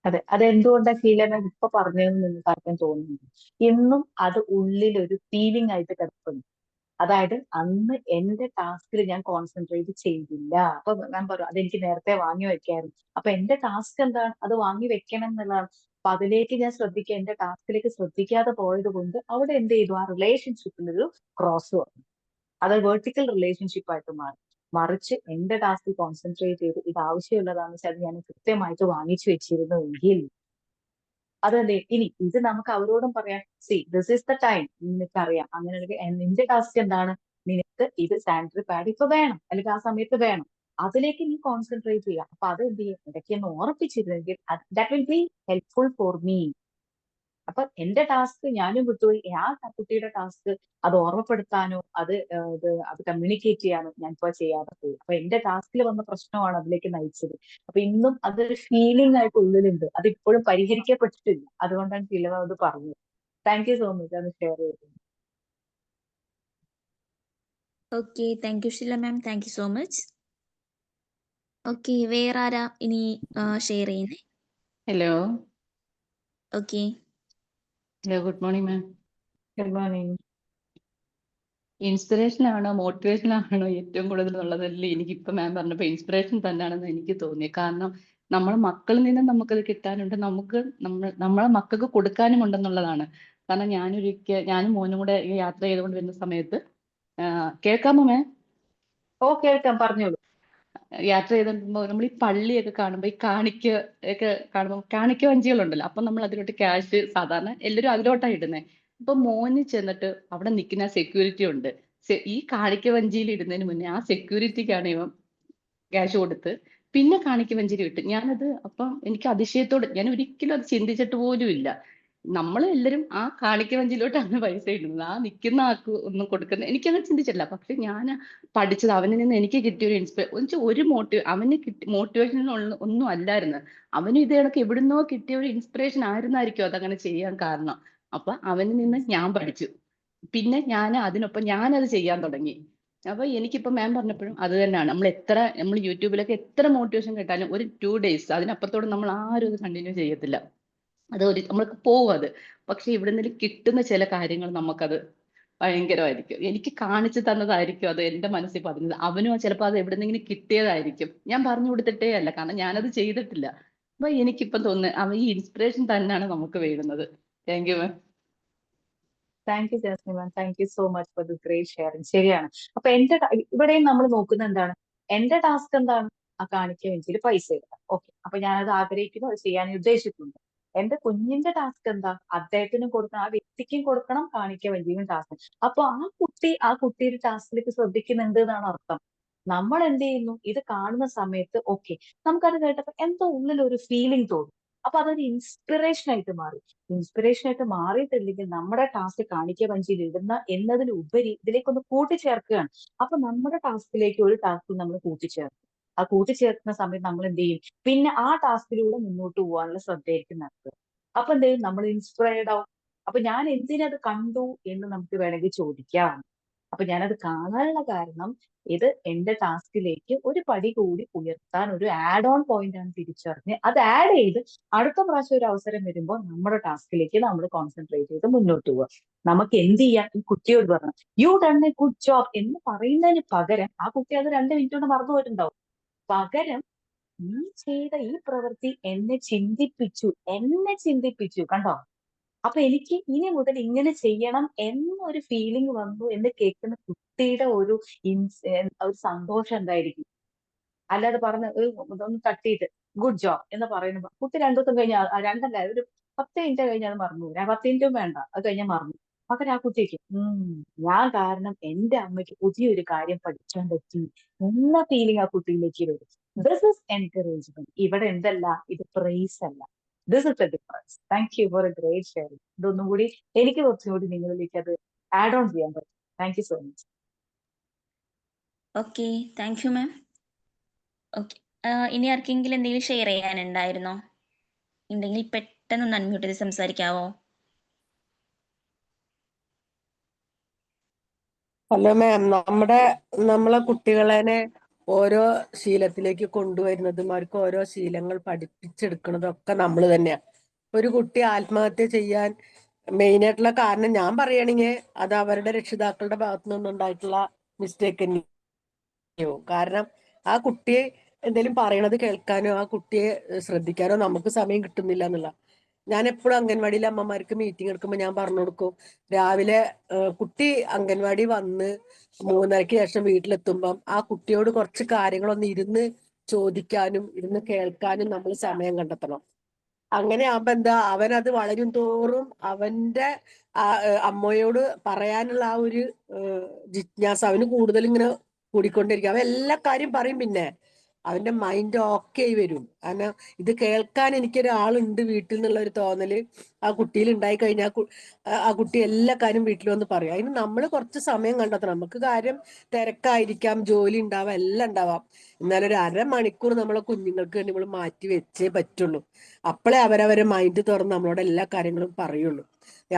അതെ, അതെന്തുകൊണ്ടാ ശീലം ഇപ്പൊ പറഞ്ഞതെന്ന് നിങ്ങൾക്ക് ആർക്കും തോന്നുന്നു? ഇന്നും അത് ഉള്ളിൽ ഒരു ഫീലിംഗ് ആയിട്ട് കിടക്കുന്നു. അതായത് അന്ന് എന്റെ ടാസ്കിൽ ഞാൻ കോൺസെൻട്രേറ്റ് ചെയ്തില്ല. അപ്പൊ ഞാൻ പറയും അതെനിക്ക് നേരത്തെ വാങ്ങി വെക്കായിരുന്നു. അപ്പൊ എന്റെ ടാസ്ക് എന്താണ്? അത് വാങ്ങി വെക്കണം എന്നുള്ളതാണ്. അപ്പൊ അതിലേക്ക് ഞാൻ ശ്രദ്ധിക്കുക, എന്റെ ടാസ്കിലേക്ക് ശ്രദ്ധിക്കാതെ പോയത് കൊണ്ട് അവിടെ എന്ത് ചെയ്തു? ആ റിലേഷൻഷിപ്പിനൊരു ക്രോസ് വന്നു. അത് വെർട്ടിക്കൽ റിലേഷൻഷിപ്പ് ആയിട്ട് മാറി. മറിച്ച് എന്റെ ടാസ്കിൽ കോൺസെൻട്രേറ്റ് ചെയ്ത് ഇത് ആവശ്യമുള്ളതാണെന്ന് വെച്ചാൽ ഞാൻ കൃത്യമായിട്ട് വാങ്ങിച്ചു വെച്ചിരുന്നുവെങ്കിൽ അതെന്ത് ഇനി ഇത് നമുക്ക് അവരോടും പറയാം, see this is the time, നിനക്കറിയാം അങ്ങനെ നിന്റെ ടാസ്ക് എന്താണ്? നിനക്ക് ഇത് സാനിറ്ററി പാഡ് ഇപ്പൊ വേണം, അല്ലെങ്കിൽ ആ സമയത്ത് വേണം, അതിലേക്ക് നീ കോൺസെൻട്രേറ്റ് ചെയ്യാം. അപ്പൊ അത് എന്ത് ചെയ്യും? ഇടയ്ക്ക് ഒന്ന് ഓർപ്പിച്ചിരുന്നെങ്കിൽ that will be helpful for me. അപ്പൊ എന്റെ ടാസ്ക് ഞാനും വിട്ടുപോയി, ആ കുട്ടിയുടെ ടാസ്ക് അത് ഓർമ്മപ്പെടുത്താനോ അത് കമ്മ്യൂണിക്കേറ്റ് ചെയ്യാനോ ഞാൻ ഇപ്പോൾ ചെയ്യാതെ പോയി. അപ്പൊ എന്റെ ടാസ്കിൽ വന്ന പ്രശ്നമാണ് അതിലേക്ക് നയിച്ചത്. അപ്പൊ ഇന്നും അതൊരു ഫീലിംഗ് ആയിട്ട് ഉള്ളിലുണ്ട്, അത് ഇപ്പോഴും പരിഹരിക്കപ്പെട്ടിട്ടില്ല. അതുകൊണ്ടാണ് ശീലവ അത് പറഞ്ഞത്. താങ്ക് യു സോ മച്ച് അത് ഷെയർ ചെയ്തത്. Okay, thank you Sheela ma'am, thank you so much. Okay, വേറെ ആരാ ഇനി ഷെയർ ചെയ്യുന്നേ? Hello okay, hello, good morning ma'am. Good morning. Inspiration ആണോ മോട്ടിവേഷൻ ആണോ ഏറ്റവും കൂടുതൽ ഉള്ളതല്ലേ? എനിക്കിപ്പോ മാം പറഞ്ഞപ്പോ ഇൻസ്പിറേഷൻ തന്നെയാണെന്ന് എനിക്ക് തോന്നി. കാരണം നമ്മളെ മക്കളിൽ നിന്നും നമുക്കത് കിട്ടാനുണ്ട്, നമ്മളെ മക്കൾക്ക് കൊടുക്കാനും ഉണ്ടെന്നുള്ളതാണ്. കാരണം ഞാനും മോനും കൂടെ ഈ യാത്ര ചെയ്തുകൊണ്ട് വരുന്ന സമയത്ത് കേൾക്കാമോ മാം? ഓ, കേൾക്കാം, പറഞ്ഞോളൂ. യാത്ര ചെയ്തുകൊണ്ടിരുമ്പോൾ നമ്മൾ ഈ പള്ളിയൊക്കെ കാണുമ്പോൾ ഈ കാണിക്ക ഒക്കെ കാണുമ്പോൾ കാണിക്ക വഞ്ചികളുണ്ടല്ലോ, അപ്പൊ നമ്മൾ അതിലോട്ട് ക്യാഷ് സാധാരണ എല്ലാവരും അതിലോട്ടാണ് ഇടുന്നത്. അപ്പൊ മോന് ചെന്നിട്ട് അവിടെ നിൽക്കുന്ന സെക്യൂരിറ്റി ഉണ്ട്, ഈ കാണിക്ക വഞ്ചിയിൽ ഇടുന്നതിന് മുന്നേ ആ സെക്യൂരിറ്റിക്കാണ് ഇവൻ ക്യാഷ് കൊടുത്ത് പിന്നെ കാണിക്ക വഞ്ചിയിൽ ഇട്ട്. അപ്പം എനിക്ക് അതിശയത്തോട്, ഞാൻ ഒരിക്കലും അത് ചിന്തിച്ചിട്ട് പോലും ഇല്ല. നമ്മൾ എല്ലാവരും ആ കാണിക്ക വഞ്ചിയിലോട്ടാണ് പൈസ ഇടുന്നത്, ആ നിൽക്കുന്ന ആൾക്ക് ഒന്നും കൊടുക്കുന്നത് എനിക്കങ്ങനെ ചിന്തിച്ചിട്ടില്ല. പക്ഷെ ഞാൻ പഠിച്ചത് അവനിൽ നിന്ന് എനിക്ക് കിട്ടിയ ഒരു അവന് മോട്ടിവേഷൻ ഒന്നും അല്ലായിരുന്നു, അവന് ഇത് കണക്ക് എവിടുന്നോ കിട്ടിയ ഒരു ഇൻസ്പിറേഷൻ ആയിരുന്നായിരിക്കും അതങ്ങനെ ചെയ്യാൻ കാരണം. അപ്പൊ അവനിൽ നിന്ന് ഞാൻ പഠിച്ചു, പിന്നെ അതിനൊപ്പം ഞാനത് ചെയ്യാൻ തുടങ്ങി. അപ്പൊ എനിക്കിപ്പോ മാം പറഞ്ഞപ്പോഴും അത് തന്നെയാണ്, നമ്മൾ യൂട്യൂബിലൊക്കെ എത്ര മോട്ടിവേഷൻ കേട്ടാലും ഒരു 2 days അതിനപ്പുറത്തോട് നമ്മൾ ആരും അത് കണ്ടിന്യൂ ചെയ്യത്തില്ല, നമ്മൾക്ക് പോകും അത്. പക്ഷെ ഇവിടെ നിന്ന് കിട്ടുന്ന ചില കാര്യങ്ങൾ നമുക്കത് ഭയങ്കരമായിരിക്കും. എനിക്ക് കാണിച്ചു തന്നതായിരിക്കും അത് എന്റെ മനസ്സിൽ പതിഞ്ഞത്, അവനും ചിലപ്പോൾ അത് എവിടെന്നെങ്കിലും കിട്ടിയതായിരിക്കും, ഞാൻ പറഞ്ഞു കൊടുത്തിട്ടേ അല്ല, കാരണം ഞാനത് ചെയ്തിട്ടില്ല. അപ്പൊ എനിക്കിപ്പം തോന്നുന്നത് ഈ ഇൻസ്പിറേഷൻ തന്നെയാണ് നമുക്ക് വേണ്ടുന്നത്. Thank you ma'am. Thank you Jasmine ma'am, thank you so much for this great sharing. ശരിയാണ്. അപ്പൊ ഇവിടെയും നമ്മൾ നോക്കുന്ന എന്താണ്? എന്റെ ടാസ്ക് എന്താണ്? ആ കാണിക്ക വെഞ്ചിൽ പൈസ ഇടാം. ഓക്കെ, അപ്പൊ ഞാനത് ആഗ്രഹിക്കുന്നു, അത് ചെയ്യാൻ ഉദ്ദേശിക്കുന്നു. എന്റെ കുഞ്ഞിന്റെ ടാസ്ക് എന്താ? അദ്ദേഹത്തിനും കൊടുക്കണം, ആ വ്യക്തിക്കും കൊടുക്കണം, കാണിക്ക വെഞ്ചിയും ടാസ്ക്. അപ്പൊ ആ കുട്ടിയുടെ ടാസ്കിലേക്ക് ശ്രദ്ധിക്കുന്നുണ്ട് എന്നാണ് അർത്ഥം. നമ്മൾ എന്ത് ചെയ്യുന്നു? ഇത് കാണുന്ന സമയത്ത് ഓക്കെ, നമുക്കത് കേട്ടപ്പോൾ എന്തോ ഉള്ളിൽ ഒരു ഫീലിംഗ് തോന്നും. അപ്പൊ അതൊരു ഇൻസ്പിറേഷൻ ആയിട്ട് മാറി. ഇൻസ്പിറേഷൻ ആയിട്ട് മാറിയിട്ടില്ലെങ്കിൽ നമ്മുടെ ടാസ്ക് കാണിക്ക വഞ്ചിയിൽ ഇടുന്ന എന്നതിലുപരി ഇതിലേക്കൊന്ന് കൂട്ടിച്ചേർക്കുകയാണ്. അപ്പൊ നമ്മുടെ ടാസ്കിലേക്ക് ഒരു ടാസ്ക് നമ്മൾ കൂട്ടിച്ചേർക്കും. ആ കൂട്ടിച്ചേർക്കുന്ന സമയത്ത് നമ്മൾ എന്ത് ചെയ്യും? പിന്നെ ആ ടാസ്കിലൂടെ മുന്നോട്ട് പോകാനുള്ള ശ്രദ്ധയായിരിക്കും നടത്തുക. അപ്പൊ എന്ത് ചെയ്യും? നമ്മൾ ഇൻസ്പയർഡ് ആവും. അപ്പൊ ഞാൻ എന്തിനത് കണ്ടു എന്ന് നമുക്ക് വേണമെങ്കിൽ ചോദിക്കാം. അപ്പൊ ഞാനത് കാണാനുള്ള കാരണം ഇത് എന്റെ ടാസ്കിലേക്ക് ഒരു പടി കൂടി ഉയർത്താൻ ഒരു ആഡ് ഓൺ പോയിന്റ് ആണ് തിരിച്ചറിഞ്ഞ് അത് ആഡ് ചെയ്ത് അടുത്ത പ്രാവശ്യം ഒരു അവസരം വരുമ്പോൾ നമ്മുടെ ടാസ്കിലേക്ക് നമ്മൾ കോൺസെൻട്രേറ്റ് ചെയ്ത് മുന്നോട്ട് പോവുക. നമുക്ക് എന്ത് ചെയ്യാം? ഈ കുട്ടിയോട് പറഞ്ഞു U done a good job എന്ന് പറയുന്നതിന് പകരം ആ കുട്ടി അത് 2 മിനിറ്റ് കൊണ്ട് മറന്നു പോയിട്ടുണ്ടാവും. പകരം നീ ചെയ്ത ഈ പ്രവൃത്തി എന്നെ ചിന്തിപ്പിച്ചു കണ്ടോ. അപ്പൊ എനിക്ക് ഇനി മുതൽ ഇങ്ങനെ ചെയ്യണം എന്നൊരു ഫീലിംഗ് വന്നു എന്ന് കേൾക്കുന്ന കുട്ടിയുടെ ഒരു ഒരു സന്തോഷം എന്തായിരിക്കും? അല്ലാതെ പറഞ്ഞ് ഒന്ന് തട്ടിയിട്ട് ഗുഡ് ജോബ് എന്ന് പറയുമ്പോൾ കുട്ടി 2 ദിവസം കഴിഞ്ഞാൽ രണ്ടല്ല ഒരു 10 മിനിറ്റ് കഴിഞ്ഞാൽ അത് മറന്നു. 10 മിനിറ്റും വേണ്ട, അത് കഴിഞ്ഞാൽ മറന്നു. പകരം ആ കുട്ടിക്ക് ഞാൻ കാരണം എന്റെ അമ്മയ്ക്ക് പുതിയൊരു കാര്യം പഠിക്കാൻ പറ്റി എന്ന ഫീലിംഗ് ആ കുട്ടിയിലേക്ക് വരും. This is encouragement. ഇവിടെ എന്തല്ല, ഇത് പ്രൈസ് അല്ല. This is A difference. Thank you four A great sharing. ഇതൊന്നും കൂടി എനിക്ക് കുറച്ചുകൂടി നിങ്ങളിലേക്ക് അത് ആഡ് ഓൺ ചെയ്യാൻ പറ്റും. Thank you so much. Okay, thank you ma'am. Okay, ഇനി ആർക്കെങ്കിലും എന്തെങ്കിലും ഷെയർ ചെയ്യാനുണ്ടായിരുന്നോ? ഉണ്ടെങ്കിൽ പെട്ടെന്ന് ഒന്ന് അൺമ്യൂട്ട് ചെയ്ത് സംസാരിക്കാവോ? ഹലോ മാം, നമ്മളെ കുട്ടികളെ ഓരോ ശീലത്തിലേക്ക് കൊണ്ടുവരുന്നതും അവർക്ക് ഓരോ ശീലങ്ങൾ പഠിപ്പിച്ചെടുക്കുന്നതും ഒക്കെ നമ്മൾ തന്നെയാണ്. ഒരു കുട്ടി ആത്മഹത്യ ചെയ്യാൻ മെയിൻ ആയിട്ടുള്ള കാരണം ഞാൻ പറയുകയാണെങ്കിൽ അത് അവരുടെ രക്ഷിതാക്കളുടെ ഭാഗത്തു നിന്നുണ്ടായിട്ടുള്ള മിസ്റ്റേക്ക് തന്നെയോ. കാരണം ആ കുട്ടിയെ എന്തെങ്കിലും പറയണത് കേൾക്കാനോ ആ കുട്ടിയെ ശ്രദ്ധിക്കാനോ നമുക്ക് സമയം കിട്ടുന്നില്ല എന്നുള്ള. ഞാൻ എപ്പോഴും അംഗൻവാടിയിലെ അമ്മമാർക്ക് മീറ്റിംഗ് എടുക്കുമ്പോൾ ഞാൻ പറഞ്ഞു കൊടുക്കും, രാവിലെ കുട്ടി അംഗൻവാടി വന്ന് 3:30-ക്ക് ശേഷം വീട്ടിലെത്തുമ്പം ആ കുട്ടിയോട് കുറച്ച് കാര്യങ്ങളൊന്ന് ഇരുന്ന് ചോദിക്കാനും ഇരുന്ന് കേൾക്കാനും നമ്മൾ സമയം കണ്ടെത്തണം. അങ്ങനെ ആകുമ്പോ എന്താ, അവനത് വളരും തോറും അവന്റെ അമ്മയോട് പറയാനുള്ള ആ ഒരു ജിജ്ഞാസ അവന് കൂടുതൽ ഇങ്ങനെ കൂടിക്കൊണ്ടിരിക്കും. അവൻ എല്ലാ കാര്യം പറയും, പിന്നെ അവന്റെ മൈൻഡ് ഓക്കെ ആയി വരും. കാരണം ഇത് കേൾക്കാൻ എനിക്കൊരാളുണ്ട് വീട്ടിൽ നിന്നുള്ള ഒരു തോന്നല് ആ കുട്ടിയിൽ ഉണ്ടായി കഴിഞ്ഞാൽ ആ കുട്ടി എല്ലാ കാര്യം വീട്ടിൽ വന്ന് പറയും. അതിന് നമ്മൾ കുറച്ച് സമയം കണ്ടെത്തണം. നമുക്ക് കാര്യം തിരക്കായിരിക്കാം, ജോലി ഉണ്ടാവാം, എല്ലാം ഉണ്ടാവാം. എന്നാലും ഒരു 1/2 മണിക്കൂർ നമ്മളെ കുഞ്ഞുങ്ങൾക്ക് വേണ്ടി നമ്മൾ മാറ്റി വെച്ചേ പറ്റുള്ളൂ. അപ്പോഴേ അവരവരെ മൈൻഡ് തുറന്ന് നമ്മളോട് എല്ലാ കാര്യങ്ങളും പറയുള്ളൂ.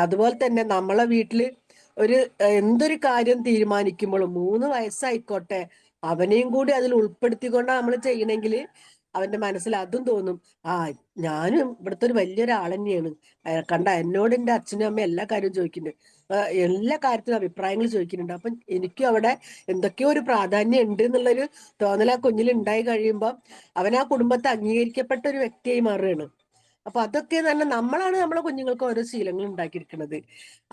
അതുപോലെ തന്നെ നമ്മളെ വീട്ടില് എന്തൊരു കാര്യം തീരുമാനിക്കുമ്പോഴും 3 വയസ്സായിക്കോട്ടെ അവനെയും കൂടി അതിൽ ഉൾപ്പെടുത്തിക്കൊണ്ടാണ് നമ്മൾ ചെയ്യണമെങ്കിൽ അവന്റെ മനസ്സിൽ അതും തോന്നും, ഞാനും ഇവിടുത്തെ ഒരു വലിയൊരാൾ തന്നെയാണ്. കണ്ട എന്നോട് എൻ്റെ അച്ഛനും അമ്മയും എല്ലാ കാര്യവും ചോദിക്കുന്നുണ്ട്, എല്ലാ കാര്യത്തിലും അഭിപ്രായങ്ങൾ ചോദിക്കുന്നുണ്ട്. അപ്പം എനിക്കും അവിടെ എന്തൊക്കെയോ ഒരു പ്രാധാന്യം ഉണ്ട് എന്നുള്ളൊരു തോന്നൽ ആ കുഞ്ഞിൽ ഉണ്ടായി കഴിയുമ്പോൾ അവൻ ആ കുടുംബത്തെ അംഗീകരിക്കപ്പെട്ട ഒരു വ്യക്തിയായി മാറുകയാണ്. അപ്പൊ അതൊക്കെ തന്നെ നമ്മളാണ് നമ്മളെ കുഞ്ഞുങ്ങൾക്ക് ഓരോ ശീലങ്ങൾ ഉണ്ടാക്കിയിരിക്കുന്നത്.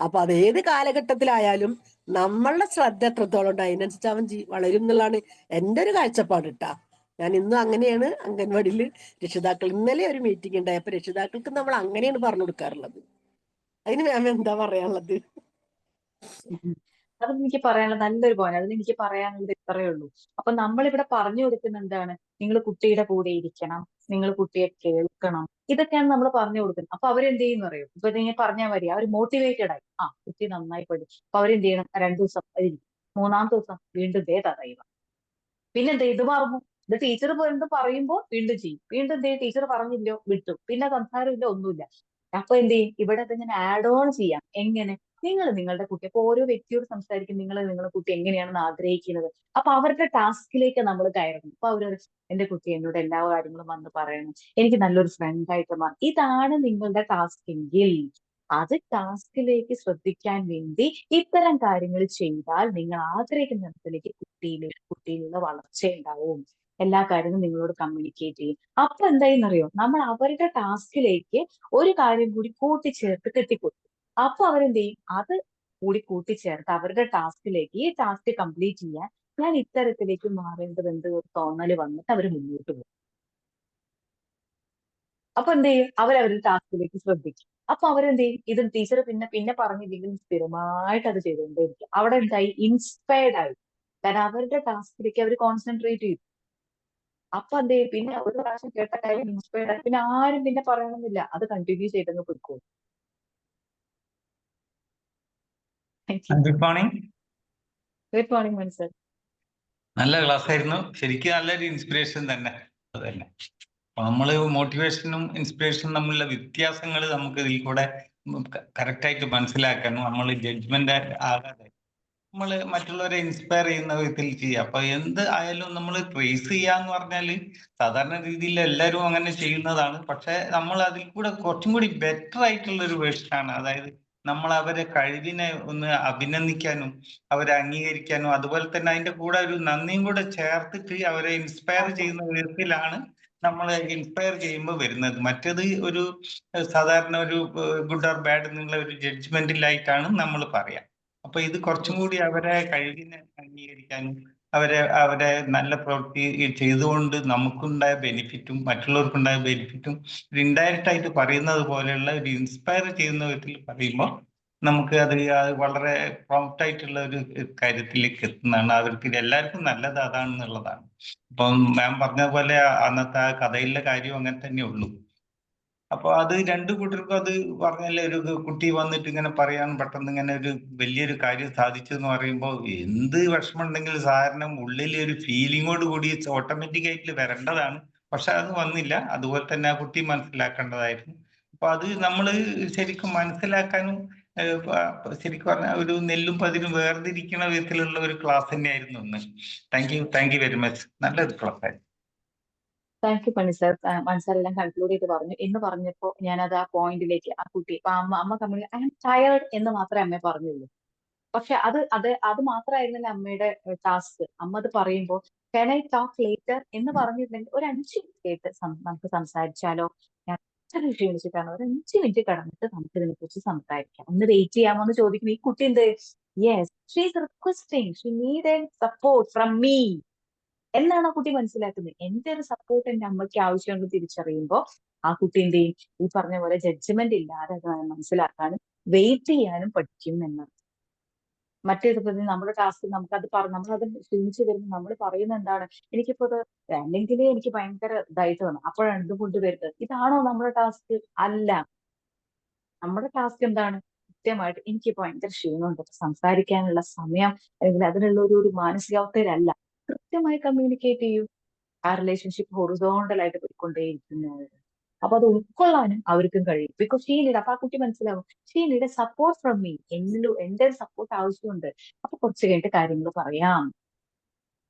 അപ്പൊ അത് ഏത് കാലഘട്ടത്തിലായാലും നമ്മളുടെ ശ്രദ്ധ എത്രത്തോളം ഉണ്ട് അതിനനുസരിച്ച് അവൻ വളരും എന്നുള്ളതാണ് എൻ്റെ ഒരു കാഴ്ചപ്പാട് കേട്ടാ. ഞാൻ ഇന്നും അങ്ങനെയാണ് അംഗൻവാടിയിൽ രക്ഷിതാക്കൾ, ഇന്നലെ ഒരു മീറ്റിംഗ് ഉണ്ടായി, അപ്പൊ രക്ഷിതാക്കൾക്ക് നമ്മൾ അങ്ങനെയാണ് പറഞ്ഞു കൊടുക്കാറുള്ളത്. അതിന് മാം എന്താ പറയാനുള്ളത്? അതൊന്നും എനിക്ക് പറയാനുള്ളത് നല്ലൊരു പോയിന്റ്. അതിന് എനിക്ക് പറയാനുള്ളത് ഇത്രയേ ഉള്ളൂ. അപ്പൊ നമ്മളിവിടെ പറഞ്ഞു കൊടുക്കുന്ന എന്താണ്? നിങ്ങൾ കുട്ടിയുടെ കൂടെ ഇരിക്കണം, നിങ്ങൾ കുട്ടിയെ കേൾക്കണം, ഇതൊക്കെയാണ് നമ്മൾ പറഞ്ഞു കൊടുക്കുന്നത്. അപ്പൊ അവരെന്ത് ചെയ്യുന്ന അറിയോ? ഇപ്പൊ നിങ്ങൾ പറഞ്ഞാൽ മതി, അവർ മോട്ടിവേറ്റഡ് ആയി കുട്ടി നന്നായി പഠിച്ചു. അപ്പൊ അവരെന്ത് ചെയ്യണം? 2 ദിവസം അതിരിക്കും, 3-ാമത്തെ ദിവസം വീണ്ടും തറയുക. പിന്നെ എന്ത് ഇത് മറന്നു, ഇത് ടീച്ചർ എന്ത് പറയുമ്പോൾ വീണ്ടും ചെയ്യും, വീണ്ടും എന്ത് ചെയ്യും, ടീച്ചർ പറഞ്ഞില്ലോ വിട്ടു, പിന്നെ സംസാരമില്ല, ഒന്നുമില്ല. അപ്പൊ എന്ത് ചെയ്യും? ഇവിടെ അതിങ്ങനെ ആഡ് ഓൺ ചെയ്യാം. എങ്ങനെ? നിങ്ങൾ നിങ്ങളുടെ കുട്ടി, അപ്പൊ ഓരോ വ്യക്തിയോട് സംസാരിക്കും, നിങ്ങളുടെ കുട്ടി എങ്ങനെയാണെന്ന് ആഗ്രഹിക്കുന്നത്. അപ്പൊ അവരുടെ ടാസ്കിലേക്ക് നമ്മൾ കയറണം. അപ്പൊ അവര് എന്റെ കുട്ടി എന്നോട് എല്ലാ കാര്യങ്ങളും വന്ന് പറയണം, എനിക്ക് നല്ലൊരു ഫ്രണ്ടായിട്ട് മാറും. ഇതാണ് നിങ്ങളുടെ ടാസ്ക് എങ്കിൽ അത് ടാസ്കിലേക്ക് ശ്രദ്ധിക്കാൻ വേണ്ടി ഇത്തരം കാര്യങ്ങൾ ചെയ്താൽ നിങ്ങൾ ആഗ്രഹിക്കുന്ന തരത്തിലേക്ക് കുട്ടിയിലുള്ള വളർച്ച ഉണ്ടാവും. എല്ലാ കാര്യങ്ങളും നിങ്ങളോട് കമ്മ്യൂണിക്കേറ്റ് ചെയ്യും. അപ്പൊ എന്തായെന്നറിയോ? നമ്മൾ അവരുടെ ടാസ്കിലേക്ക് ഒരു കാര്യം കൂടി കൂട്ടിച്ചേർത്ത് കെട്ടിക്കൊടുക്കും. അപ്പൊ അവരെന്ത് ചെയ്യും? അത് കൂടി കൂട്ടിച്ചേർത്ത് അവരുടെ ടാസ്കിലേക്ക്, ഈ ടാസ്ക് കംപ്ലീറ്റ് ചെയ്യാൻ ഞാൻ ഇത്തരത്തിലേക്ക് മാറേണ്ടതുണ്ട് ഒരു തോന്നല് വന്നിട്ട് അവർ മുന്നോട്ട് പോകും. അപ്പൊ എന്ത് ചെയ്യും? അവരവരുടെ ടാസ്കിലേക്ക് ശ്രദ്ധിക്കും. അപ്പൊ അവരെന്ത് ചെയ്യും? ഇത് ടീച്ചർ പിന്നെ പറഞ്ഞില്ലെങ്കിൽ സ്ഥിരമായിട്ട് അത് ചെയ്തുകൊണ്ടേയിരിക്കും. അവിടെ എന്തായി? ഇൻസ്പയർഡ് ആയി. കാരണം അവരുടെ ടാസ്കിലേക്ക് അവർ കോൺസെൻട്രേറ്റ് ചെയ്തു. അപ്പൊ എന്തേ പിന്നെ ഒരു പ്രാവശ്യം കേട്ട കാര്യം ഇൻസ്പയർഡ് ആയി പിന്നെ ആരും പിന്നെ പറയണമെന്നില്ല, അത് കണ്ടിന്യൂ ചെയ്തങ്ങ് പോയിക്കോളും. Good morning. ഗുഡ് മോർണിംഗ് മനസ്സർ. നല്ല ക്ലാസ് ആയിരുന്നു, ശരിക്കും നല്ലൊരു ഇൻസ്പിറേഷൻ തന്നെ. അത് തന്നെ നമ്മള് മോട്ടിവേഷനും ഇൻസ്പിറേഷനും തമ്മിലുള്ള വ്യത്യാസങ്ങൾ നമുക്ക് ഇതിൽ കൂടെ കറക്റ്റായിട്ട് മനസ്സിലാക്കാനും നമ്മൾ ജഡ്ജ്മെന്റ് ആകാതെ നമ്മൾ മറ്റുള്ളവരെ ഇൻസ്പയർ ചെയ്യുന്ന വിധത്തിൽ ചെയ്യുക. അപ്പൊ എന്ത് ആയാലും നമ്മൾ പ്രേസ് ചെയ്യാന്ന് പറഞ്ഞാൽ സാധാരണ രീതിയിൽ എല്ലാവരും അങ്ങനെ ചെയ്യുന്നതാണ്. പക്ഷെ നമ്മൾ അതിൽ കൂടെ കുറച്ചും കൂടി ബെറ്റർ ആയിട്ടുള്ള ഒരു വേർഷനാണ്. അതായത് നമ്മൾ അവരെ കഴിവിനെ ഒന്ന് അഭിനന്ദിക്കാനും അവരെ അംഗീകരിക്കാനും അതുപോലെ തന്നെ അതിന്റെ കൂടെ ഒരു നന്ദിയും കൂടെ ചേർത്തിട്ട് അവരെ ഇൻസ്പയർ ചെയ്യുന്ന വിധത്തിലാണ് നമ്മൾ ഇൻസ്പയർ ചെയ്യുമ്പോൾ വരുന്നത്. മറ്റേത് ഒരു സാധാരണ ഒരു ഗുഡ് ഓർ ബാഡ് എന്നുള്ള ഒരു ജഡ്ജ്മെന്റിലായിട്ടാണ് നമ്മൾ പറയാം. അപ്പൊ ഇത് കുറച്ചും കൂടി അവരെ കഴിവിനെ അംഗീകരിക്കാനും അവരെ നല്ല പ്രവൃത്തി ചെയ്തുകൊണ്ട് നമുക്കുണ്ടായ ബെനിഫിറ്റും മറ്റുള്ളവർക്കുണ്ടായ ബെനിഫിറ്റും ഒരു ഇൻഡയറക്റ്റ് ആയിട്ട് പറയുന്നത് പോലെയുള്ള ഒരു ഇൻസ്പയർ ചെയ്യുന്ന വിധത്തിൽ പറയുമ്പോൾ നമുക്ക് അത് വളരെ പ്രോംപ്റ്റ് ആയിട്ടുള്ള ഒരു കാര്യത്തിലേക്ക് എത്തുന്നതാണ്. അവർക്ക് എല്ലാവർക്കും നല്ലത് അതാണെന്നുള്ളതാണ്. ഇപ്പം മാം പറഞ്ഞ പോലെ അന്നത്തെ ആ കഥയിലെ കാര്യം അങ്ങനെ തന്നെ ഉള്ളൂ. അപ്പൊ അത് രണ്ടു കൂട്ടർക്കും അത് പറഞ്ഞല്ലേ, ഒരു കുട്ടി വന്നിട്ട് ഇങ്ങനെ പറയാൻ പെട്ടെന്ന് ഇങ്ങനെ ഒരു വലിയൊരു കാര്യം സാധിച്ചു എന്ന് പറയുമ്പോൾ എന്ത് വിഷമം ഉണ്ടെങ്കിലും സാധാരണ ഉള്ളിൽ ഒരു ഫീലിങ്ങോട് കൂടി ഓട്ടോമാറ്റിക് ആയിട്ട് വരേണ്ടതാണ്. പക്ഷെ അത് വന്നില്ല. അതുപോലെ തന്നെ ആ കുട്ടി മനസ്സിലാക്കേണ്ടതായിരുന്നു. അപ്പൊ അത് നമ്മൾ ശരിക്കും മനസ്സിലാക്കാനും ശരിക്കും പറഞ്ഞാൽ ഒരു നെല്ലും പതിരും വേർതിരിക്കുന്ന വിധത്തിലുള്ള ഒരു ക്ലാസ് തന്നെയായിരുന്നു ഇന്ന്. Thank you very much. നല്ലൊരു ക്ലാസ് ആയിരുന്നു. താങ്ക് യു മനസ്സർ. മനസ്സർ എല്ലാം കൺക്ലൂഡ് ചെയ്ത് പറഞ്ഞു. എന്ന് പറഞ്ഞപ്പോ ഞാനത് ആ പോയിന്റിലേക്ക് ആ കുട്ടി ഇപ്പൊ അമ്മ കമ്മ്യൂണി ഐ ആം ടയർഡ് എന്ന് മാത്രമേ അമ്മ പറഞ്ഞുള്ളൂ. പക്ഷെ അത് മാത്രമായിരുന്നില്ല അമ്മയുടെ ടാസ്ക്. അമ്മ അത് പറയുമ്പോൾ can I talk later എന്ന് പറഞ്ഞിട്ടുണ്ടെങ്കിൽ ഒരു 5 മിനിറ്റ് നമുക്ക് സംസാരിച്ചാലോ, ഞാൻ അത്ര ക്ഷീണിച്ചിട്ടാണ്, ഒരു 5 മിനിറ്റ് കടന്നിട്ട് നമുക്ക് ഇതിനെ കുറിച്ച് സംസാരിക്കാം, ഒന്ന് വെയിറ്റ് ചെയ്യാമോ എന്ന് ചോദിക്കും. ഈ കുട്ടി എന്ത്, yes she is requesting, she need support from me എന്നാണ് ആ കുട്ടി മനസ്സിലാക്കുന്നത്. എന്റെ ഒരു സപ്പോർട്ട് എന്റെ അമ്മയ്ക്ക് ആവശ്യമുണ്ട് തിരിച്ചറിയുമ്പോൾ ആ കുട്ടി എന്ത് ചെയ്യും, ഈ പറഞ്ഞ പോലെ ജഡ്ജ്മെന്റ് ഇല്ലാതെ അത് മനസ്സിലാക്കാനും വെയിറ്റ് ചെയ്യാനും പഠിക്കും എന്നാണ്. മറ്റേത് നമ്മുടെ ടാസ്ക് നമ്മളത് ക്ഷീണിച്ചു വരുമ്പോൾ നമ്മൾ പറയുന്നത് എന്താണ്, എനിക്കിപ്പോ അത് അല്ലെങ്കിൽ എനിക്ക് ഭയങ്കര ഇതായിട്ട് വന്നു അപ്പോഴാണ് ഇത് കൊണ്ടുവരുന്നത്. ഇതാണോ നമ്മുടെ ടാസ്ക്? അല്ല. നമ്മുടെ ടാസ്ക് എന്താണ്, കൃത്യമായിട്ട് എനിക്കിപ്പോ ഭയങ്കര ക്ഷീണമുണ്ട്, സംസാരിക്കാനുള്ള സമയം അല്ലെങ്കിൽ അതിനുള്ള ഒരു മാനസികാവസ്ഥയിലല്ല, കൃത്യമായി കമ്മ്യൂണിക്കേറ്റ് ചെയ്യൂ. ആ റിലേഷൻഷിപ്പ് ഹൊറിസോണ്ടൽ ആയിട്ട് പോയിക്കൊണ്ടേയിരിക്കുന്നത്. അപ്പൊ അത് ഉൾക്കൊള്ളാനും അവർക്കും കഴിയും. ബിക്കോസ് ഷീ നീഡ്, അപ്പൊ ആ കുട്ടി മനസ്സിലാവും she need support from me, എന്റെ ഒരു സപ്പോർട്ട് ആവശ്യമുണ്ട്, അപ്പൊ കുറച്ച് കഴിഞ്ഞിട്ട് കാര്യങ്ങൾ പറയാം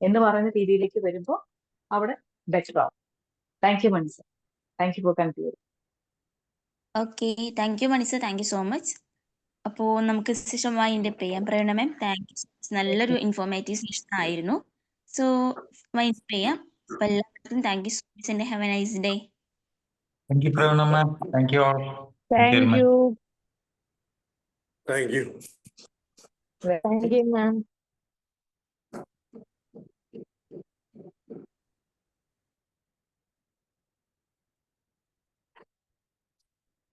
എന്ന് പറയുന്ന രീതിയിലേക്ക് വരുമ്പോൾ അവിടെ ബെറ്റർ ആവും. താങ്ക് യു മനസ്സ്. Thank you for conclude. Okay, thank you മണിസ, താങ്ക് യു സോ മച്ച്. അപ്പോൾ നമുക്ക് ശേഷമായി എൻ്റെ പ്രിയ മാം, താങ്ക് യു. നല്ലൊരു ഇൻഫോർമേറ്റീവ് സെഷൻ ആയിരുന്നു. സോ വൈൻഡ് ചെയ്യാം. അപ്പോൾ എല്ലാവർക്കും thank you so much and have a nice day. Thank you, Pravina ma'am. Thank you all. Thank very much. you. Thank you. Thank you, ma'am.